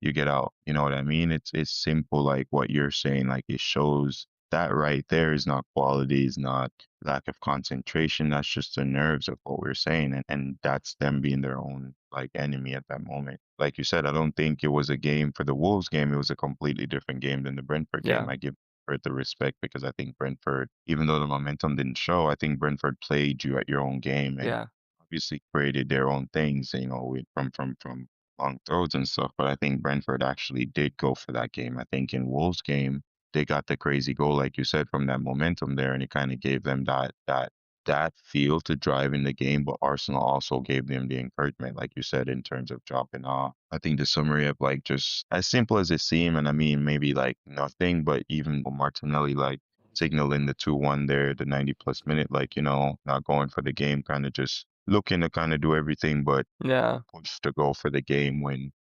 B: you get out. You know what I mean? It's simple, like what you're saying. Like it shows that right there is not quality, is not lack of concentration. That's just the nerves of what we're saying, and that's them being their own like enemy at that moment. Like you said, I don't think it was a game for the Wolves game. It was a completely different game than the Brentford game.
A: yeah,
B: I give Brentford the respect because I think Brentford, even though the momentum didn't show, I think Brentford played you at your own game and
A: yeah,
B: obviously created their own things, from long throws and stuff. But I think Brentford actually did go for that game. I think in Wolves' game, they got the crazy goal, like you said, from that momentum there, and it kind of gave them that feel to drive in the game. But Arsenal also gave them the encouragement, like you said, in terms of dropping off. I think the summary of like just as simple as it seemed, and I mean maybe like nothing, but even Martinelli like signaling the 2-1 there, the 90 plus minute, like, not going for the game, kind of just looking to kind of do everything but
A: yeah.
B: push to go for the game when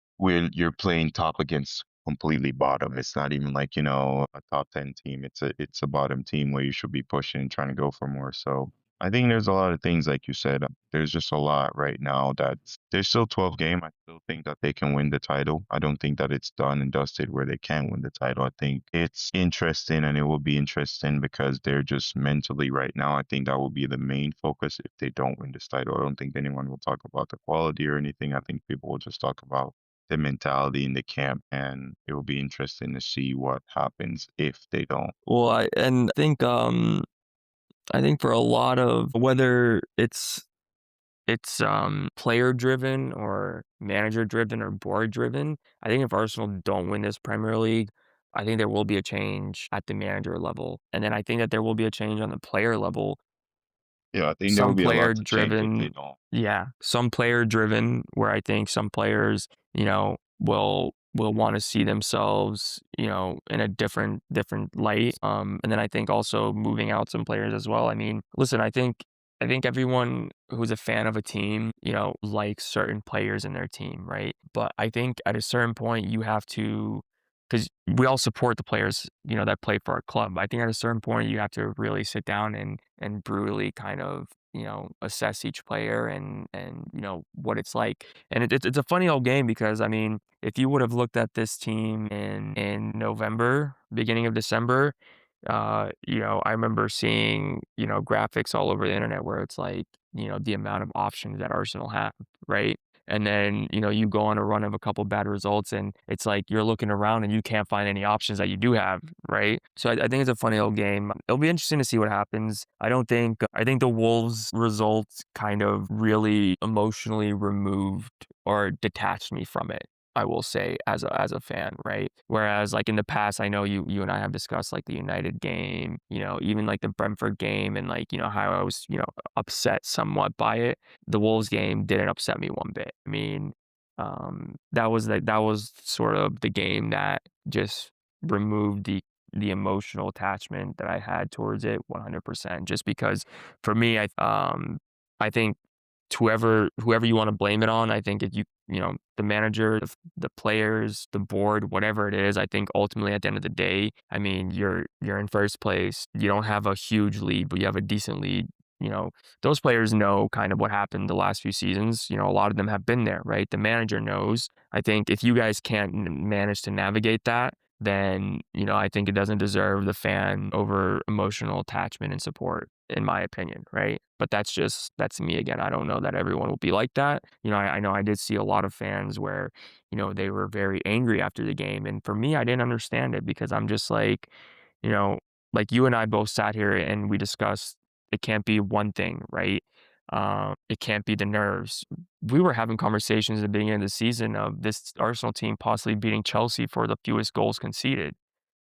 B: you're playing top against completely bottom. It's not even like, a top 10 team. It's a bottom team where you should be pushing, trying to go for more. So I think there's a lot of things like you said. There's just a lot right now that's there's still 12 game. I still think that they can win the title. I don't think that it's done and dusted where they can win the title. I think it's interesting and it will be interesting because they're just mentally right now. I think that will be the main focus if they don't win this title. I don't think anyone will talk about the quality or anything. I think people will just talk about the mentality in the camp, and it will be interesting to see what happens if they don't.
A: Well, I think for a lot of whether it's player driven or manager driven or board driven, I think if Arsenal don't win this Premier League, I think there will be a change at the manager level. And then I think that there will be a change on the player level.
B: Yeah, I think there will
A: Some
B: be a
A: player
B: lot to change if they
A: driven,
B: don't.
A: yeah, some player driven where I think some players, will want to see themselves, in a different light. And then I think also moving out some players as well. I mean, listen, I think everyone who's a fan of a team, likes certain players in their team, right? But I think at a certain point you have to, because we all support the players, that play for our club. I think at a certain point you have to really sit down and brutally kind of, assess each player and what it's like. And it's a funny old game because I mean, if you would have looked at this team in November, beginning of December, I remember seeing, graphics all over the internet where it's like, the amount of options that Arsenal have, right? And then, you go on a run of a couple bad results and it's like you're looking around and you can't find any options that you do have, right? So I think it's a funny old game. It'll be interesting to see what happens. I think the Wolves results kind of really emotionally removed or detached me from it. I will say as a fan, right? Whereas like in the past, I know you and I have discussed like the United game, even like the Brentford game and like, how I was, upset somewhat by it. The Wolves game didn't upset me one bit. I mean, that was sort of the game that just removed the emotional attachment that I had towards it 100%. Just because for me, I think whoever you want to blame it on, I think if the manager, the players, the board, whatever it is, I think ultimately at the end of the day, I mean, you're in first place. You don't have a huge lead, but you have a decent lead. Those players know kind of what happened the last few seasons. A lot of them have been there, right? The manager knows. I think if you guys can't manage to navigate that, then, I think it doesn't deserve the fan over emotional attachment and support, in my opinion, right? But that's me again. I don't know that everyone will be like that. I know I did see a lot of fans where, they were very angry after the game. And for me, I didn't understand it because I'm just you know, like you and I both sat here and we discussed it can't be one thing, right? It can't be the nerves. We were having conversations at the beginning of the season of this Arsenal team possibly beating Chelsea for the fewest goals conceded,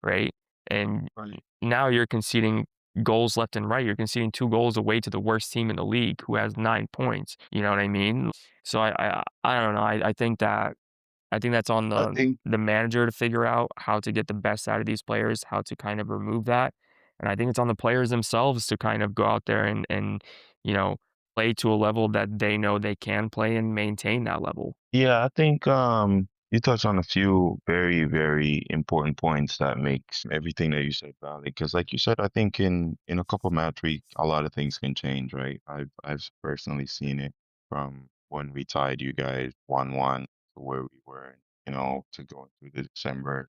A: right? And
B: Right.
A: now you're conceding goals left and right. You're conceding 2 goals away to the worst team in the league who has 9 points. You know what I mean? So I don't know. I think that's on
B: I think
A: the manager to figure out how to get the best out of these players, how to kind of remove that. And I think it's on the players themselves to kind of go out there and you know, play to a level that they know they can play and maintain that level.
B: Yeah, I think you touched on a few very, very important points that makes everything that you said valid. Because, like you said, I think in a couple match week, a lot of things can change, right? I've personally seen it from when we tied you guys 1-1 to where we were, to going through the December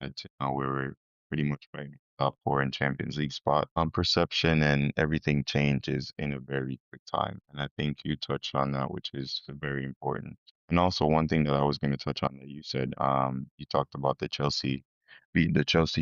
B: to now where we're pretty much right in the top four in Champions League spot. Perception and everything changes in a very quick time. And I think you touched on that, which is very important. And also one thing that I was going to touch on that you said, you talked about the Chelsea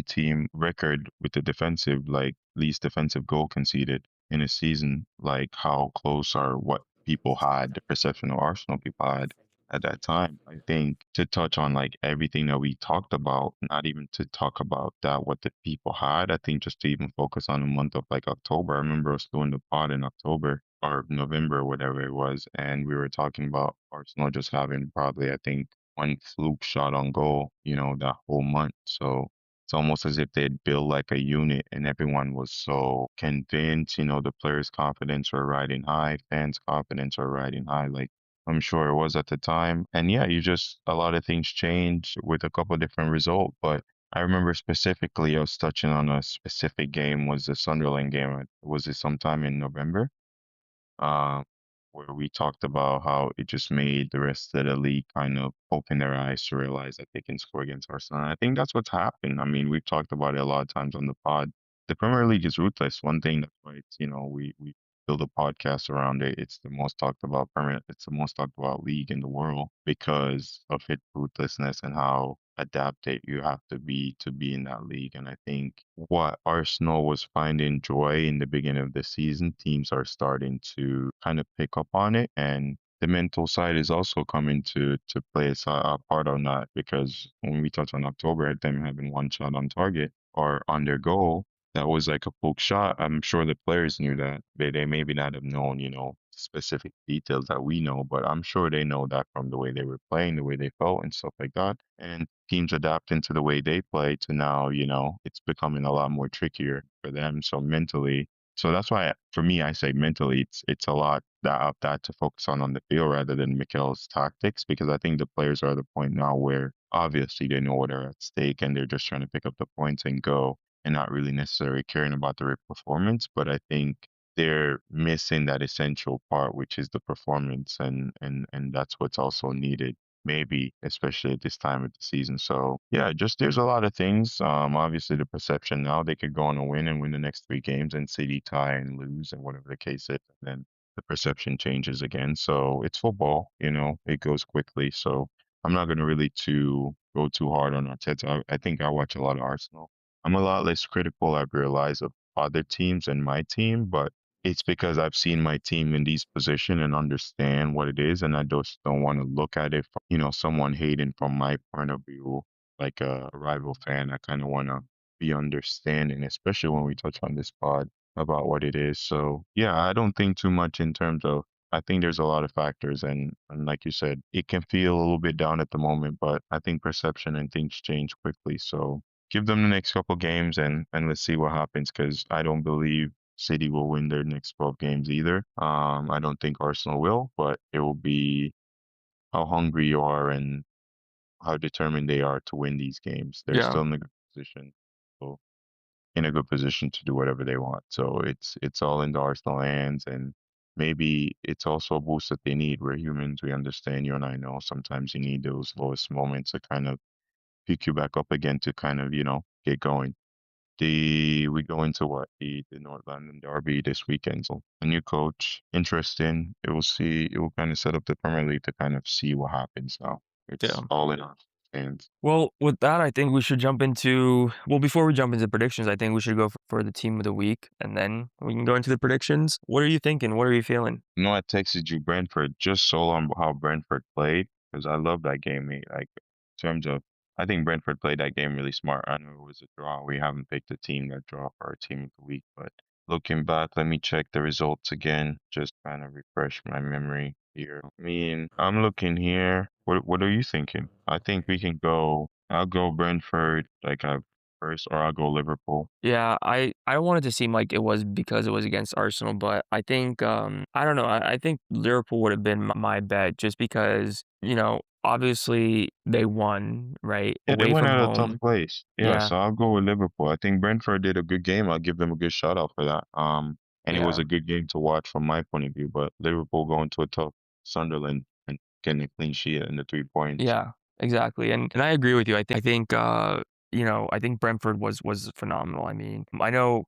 B: team record with the defensive, like least defensive goal conceded in a season, like how close or what people had, the perception of Arsenal people had at that time. I think to touch on like everything that we talked about, not even to talk about that what the people had, I think just to even focus on the month of like October. I remember us doing the pod in October or November, whatever it was, and we were talking about Arsenal just having probably I think one fluke shot on goal, that whole month. So it's almost as if they'd built like a unit and everyone was so convinced, the players' confidence were riding high, fans' confidence were riding high. Like I'm sure it was at the time. And yeah, you just a lot of things changed with a couple different results. But I remember specifically I was touching on a specific game was the Sunderland game. Was it sometime in November? uh, where we talked about how it just made the rest of the league kind of open their eyes to realize that they can score against Arsenal. And I think that's what's happened. I mean, we've talked about it a lot of times on the pod. The Premier League is ruthless. One thing that's why it's, we build a podcast around it. It's the most talked about Premier. It's the most talked about league in the world because of its ruthlessness and how adapted you have to be in that league. And I think what Arsenal was finding joy in the beginning of the season, teams are starting to kind of pick up on it. And the mental side is also coming to play a part on that because when we touch on October, them having one shot on target or on their goal, that was like a poke shot. I'm sure the players knew that. They maybe not have known, specific details that we know, but I'm sure they know that from the way they were playing, the way they felt and stuff like that. And teams adapting to the way they play to now, it's becoming a lot more trickier for them. So mentally, so that's why for me, I say mentally, it's a lot that to focus on the field rather than Mikel's tactics, because I think the players are at the point now where obviously they know what are at stake and they're just trying to pick up the points and go and not really necessarily caring about their performance. But I think they're missing that essential part, which is the performance, and that's what's also needed, maybe especially at this time of the season. So yeah, just there's a lot of things. Obviously the perception now they could go on a win and win the next three games, and City tie and lose, and whatever the case is, and then the perception changes again. So it's football, it goes quickly. So I'm not gonna really to go too hard on Arteta. I think I watch a lot of Arsenal. I'm a lot less critical, I've realized, of other teams and my team, but it's because I've seen my team in these position and understand what it is, and I just don't want to look at it from, someone hating from my point of view, like a rival fan. I kind of want to be understanding, especially when we touch on this pod about what it is. So yeah, I don't think too much in terms of. I think there's a lot of factors, and like you said, it can feel a little bit down at the moment, but I think perception and things change quickly. So give them the next couple games and let's see what happens because I don't believe City will win their next 12 games either. I don't think Arsenal will, but it will be how hungry you are and how determined they are to win these games. They're
A: Yeah.
B: still in a good position, so in a good position to do whatever they want. So it's all in the Arsenal hands, and maybe it's also a boost that they need. We're humans, we understand. You and I know sometimes you need those lowest moments to kind of pick you back up again to kind of get going. We go into what the North London derby this weekend. So a new coach, interesting. It will kind of set up the Premier League to kind of see what happens now. It's
A: Yeah.
B: all in our hands.
A: Well, with that, I think we should jump into before we jump into predictions, I think we should go for the team of the week, and then we can go into the predictions. What are you thinking? What are you feeling?
B: I texted you Brentford just so on how Brentford played because I love that game, mate. Like in terms of, I think Brentford played that game really smart. I know it was a draw. We haven't picked a team that draw for our team of the week, but looking back, let me check the results again. Just kind of refresh my memory here. I mean, I'm looking here. What are you thinking? I think we can go. I'll go Brentford like I first, or I'll go Liverpool.
A: Yeah, I don't want it to seem like it was because it was against Arsenal, but I think I don't know. I think Liverpool would have been my bet just because obviously they won right
B: Yeah, they
A: away
B: went
A: from
B: out of a tough
A: home.
B: place. Yeah,
A: Yeah,
B: so I'll go with Liverpool. I think Brentford did a good game. I'll give them a good shout out for that. And it was
A: yeah.
B: a good game to watch from my point of view. But Liverpool going to a tough Sunderland and getting a clean sheet and the 3 points.
A: Yeah, exactly, and I agree with you. I think, I think Brentford was phenomenal. I mean, I know,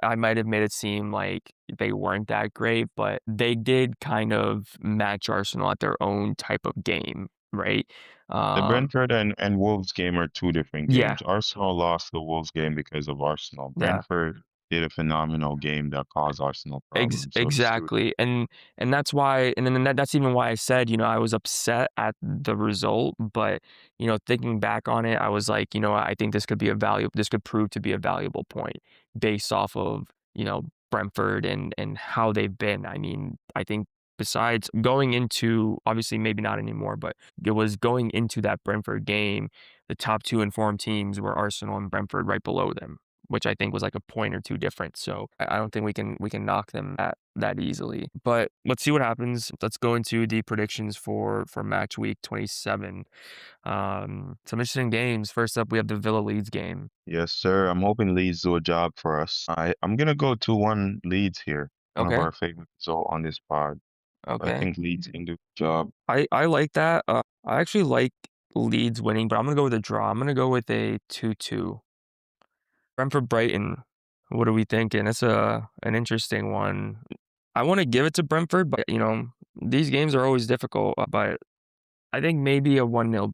A: I might have made it seem like they weren't that great, but they did kind of match Arsenal at their own type of game, right?
B: The
A: Um,
B: Brentford and Wolves game are two different
A: yeah,
B: games. Arsenal lost the Wolves game because of Arsenal.
A: yeah.
B: Brentford did a phenomenal game that caused Arsenal problems. So it's two.
A: Exactly, and that's why and then that's even why I said, I was upset at the result, but, thinking back on it, I was like, I think this could prove to be a valuable point based off of, Brentford and how they've been. I mean, I think besides going into obviously maybe not anymore, but it was going into that Brentford game, the top 2 informed teams were Arsenal and Brentford right below them, which I think was like a point or two difference. So I don't think we can knock them that easily. But let's see what happens. Let's go into the predictions for match week 27. Some interesting games. First up, we have the Villa Leeds game.
B: Yes, sir. I'm hoping Leeds do a job for us. I'm gonna go 2-1 Leeds here. One of
A: Okay.
B: our favorite result on this pod. I
A: Okay.
B: think Leeds can do the job.
A: I like that. I actually like Leeds winning, but I'm gonna go with a draw. I'm gonna go with a 2-2. Brentford Brighton. What are we thinking? It's an interesting one. I want to give it to Brentford, but these games are always difficult. But I think maybe a 1-0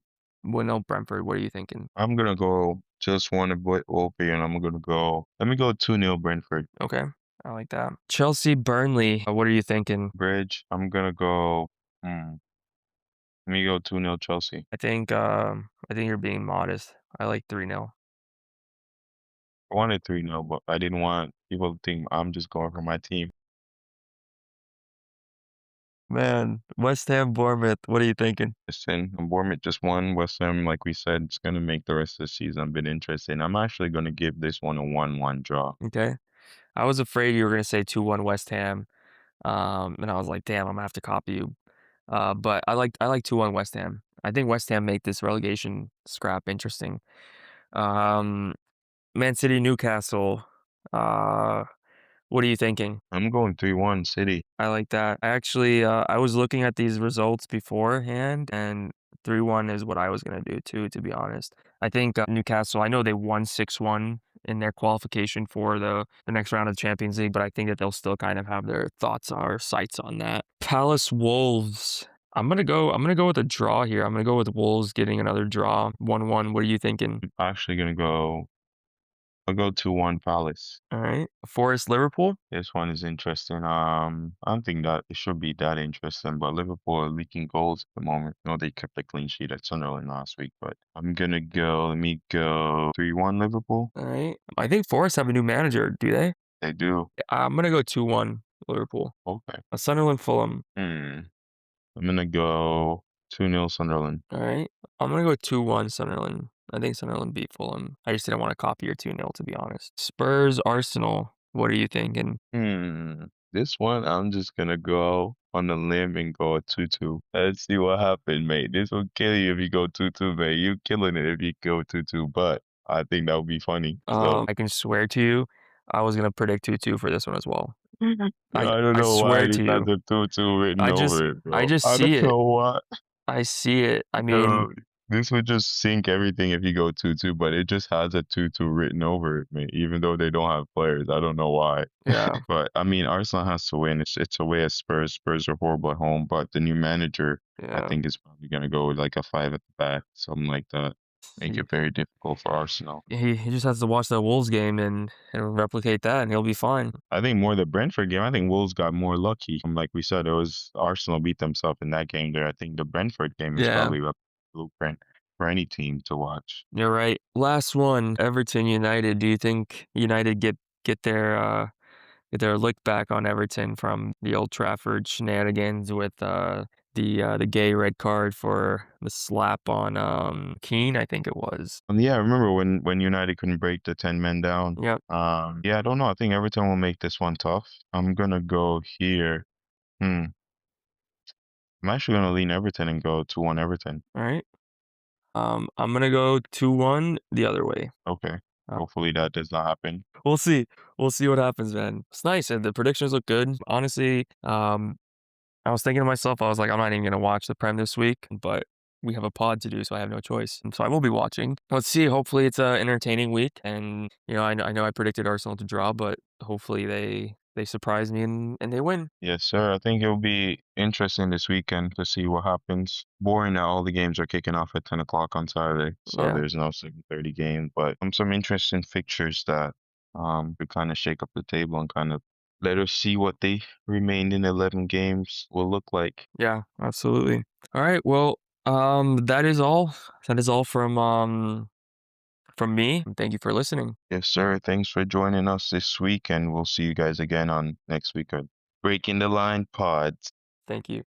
A: Brentford. What are you thinking?
B: I'm gonna go just one avoid Opie, and I'm gonna go. Let me go 2-0 Brentford.
A: Okay, I like that. Chelsea Burnley. What are you thinking?
B: Bridge. I'm gonna go. Let me go 2-0 Chelsea.
A: I think you're being modest. I like 3-0.
B: I wanted 3-0, but I didn't want people to think I'm just going for my team.
A: Man, West Ham Bournemouth. What are you thinking?
B: Listen, Bournemouth just won. West Ham, like we said, it's gonna make the rest of the season a bit interesting. I'm actually gonna give this one a 1-1 draw.
A: Okay. I was afraid you were gonna say 2-1 West Ham. And I was like, damn, I'm gonna have to copy you. But I like 2-1 West Ham. I think West Ham make this relegation scrap interesting. Um, Man City Newcastle. Uh, what are you thinking?
B: I'm going 3-1 City.
A: I like that. I was looking at these results beforehand, and 3-1 is what I was gonna do too, to be honest. I think Newcastle. I know they won 6-1 in their qualification for the next round of the Champions League, but I think that they'll still kind of have their thoughts or sights on that. Palace Wolves. I'm gonna go with a draw here. I'm gonna go with Wolves getting another draw, 1-1. What are you thinking?
B: I'm actually gonna go. I'll go 2-1 Palace.
A: All right, Forrest Liverpool.
B: This one is interesting. I don't think that it should be that interesting, but Liverpool are leaking goals at the moment. No, they kept a clean sheet at Sunderland last week, but I'm gonna go. Let me go 3-1 Liverpool.
A: All right, I think Forest have a new manager. Do they?
B: They do.
A: I'm gonna go 2-1 Liverpool.
B: Okay.
A: Sunderland Fulham.
B: Hmm. I'm gonna go 2-0 Sunderland.
A: All right. I'm gonna go 2-1 Sunderland. I think Sunderland beat Fulham. I just didn't want to copy your 2-0 to be honest. Spurs Arsenal. What are you thinking?
B: This one, I'm just gonna go on a limb and go a 2-2. Let's see what happens, mate. This will kill you if you go 2-2, mate. You killing it if you go 2-2, but I think that would be funny. So
A: I can swear to you, I was gonna predict 2-2 for this one as well.
B: I
A: I
B: don't
A: I
B: know why
A: swear
B: this
A: to
B: has
A: you.
B: a 2-2 written
A: I just
B: over it,
A: I
B: bro.
A: just
B: I
A: see
B: don't
A: it.
B: know why.
A: I see it. I mean,
B: Uh, this would just sink everything if you go 2-2, but it just has a 2-2 written over it, mate, even though they don't have players. I don't know why.
A: yeah,
B: But I mean, Arsenal has to win. It's away at Spurs. Spurs are horrible at home, but the new manager, I
A: yeah.
B: think, is probably gonna go with like a five at the back, something like that. Make
A: He
B: it very difficult for Arsenal.
A: he just has to watch that Wolves game and replicate that, and he'll be fine.
B: I think more the Brentford game. I think Wolves got more lucky. Like we said, it was Arsenal beat themselves in that game there. I think the Brentford game is
A: Yeah.
B: probably a blueprint for any team to watch.
A: You're right. Last one, Everton United. Do you think United get their look back on Everton from the Old Trafford shenanigans with the gay red card for the slap on Keane, I think it was.
B: Yeah, I remember when United couldn't break the 10 men down.
A: Yep.
B: Yeah, I don't know. I think Everton will make this one tough. I'm gonna go here. Hmm. I'm actually gonna lean Everton and go 2-1 Everton.
A: All right. I'm gonna go 2-1 the other way.
B: Okay.
A: Uh,
B: Hopefully that does not happen.
A: we'll see. We'll see what happens, man. It's nice, and the predictions look good. Honestly, I was thinking to myself, I was like, I'm not even gonna watch the Prem this week, but we have a pod to do, so I have no choice. And so I will be watching. Let's see. Hopefully, it's an entertaining week, and I know I predicted Arsenal to draw, but hopefully they surprise me and they win.
B: Yes, sir. I think it'll be interesting this weekend to see what happens. Boring that all the games are kicking off at 10 o'clock on Saturday, so
A: Yeah,
B: there's no 7:30 game. But some interesting fixtures that could kind of shake up the table and kind of let us see what the remaining 11 games will look like.
A: yeah, absolutely. All right. Well, that is all. That is all from me. Thank you for listening.
B: Yes, sir. Thanks for joining us this week, and we'll see you guys again on next week of Breaking the Line Pods.
A: Thank you.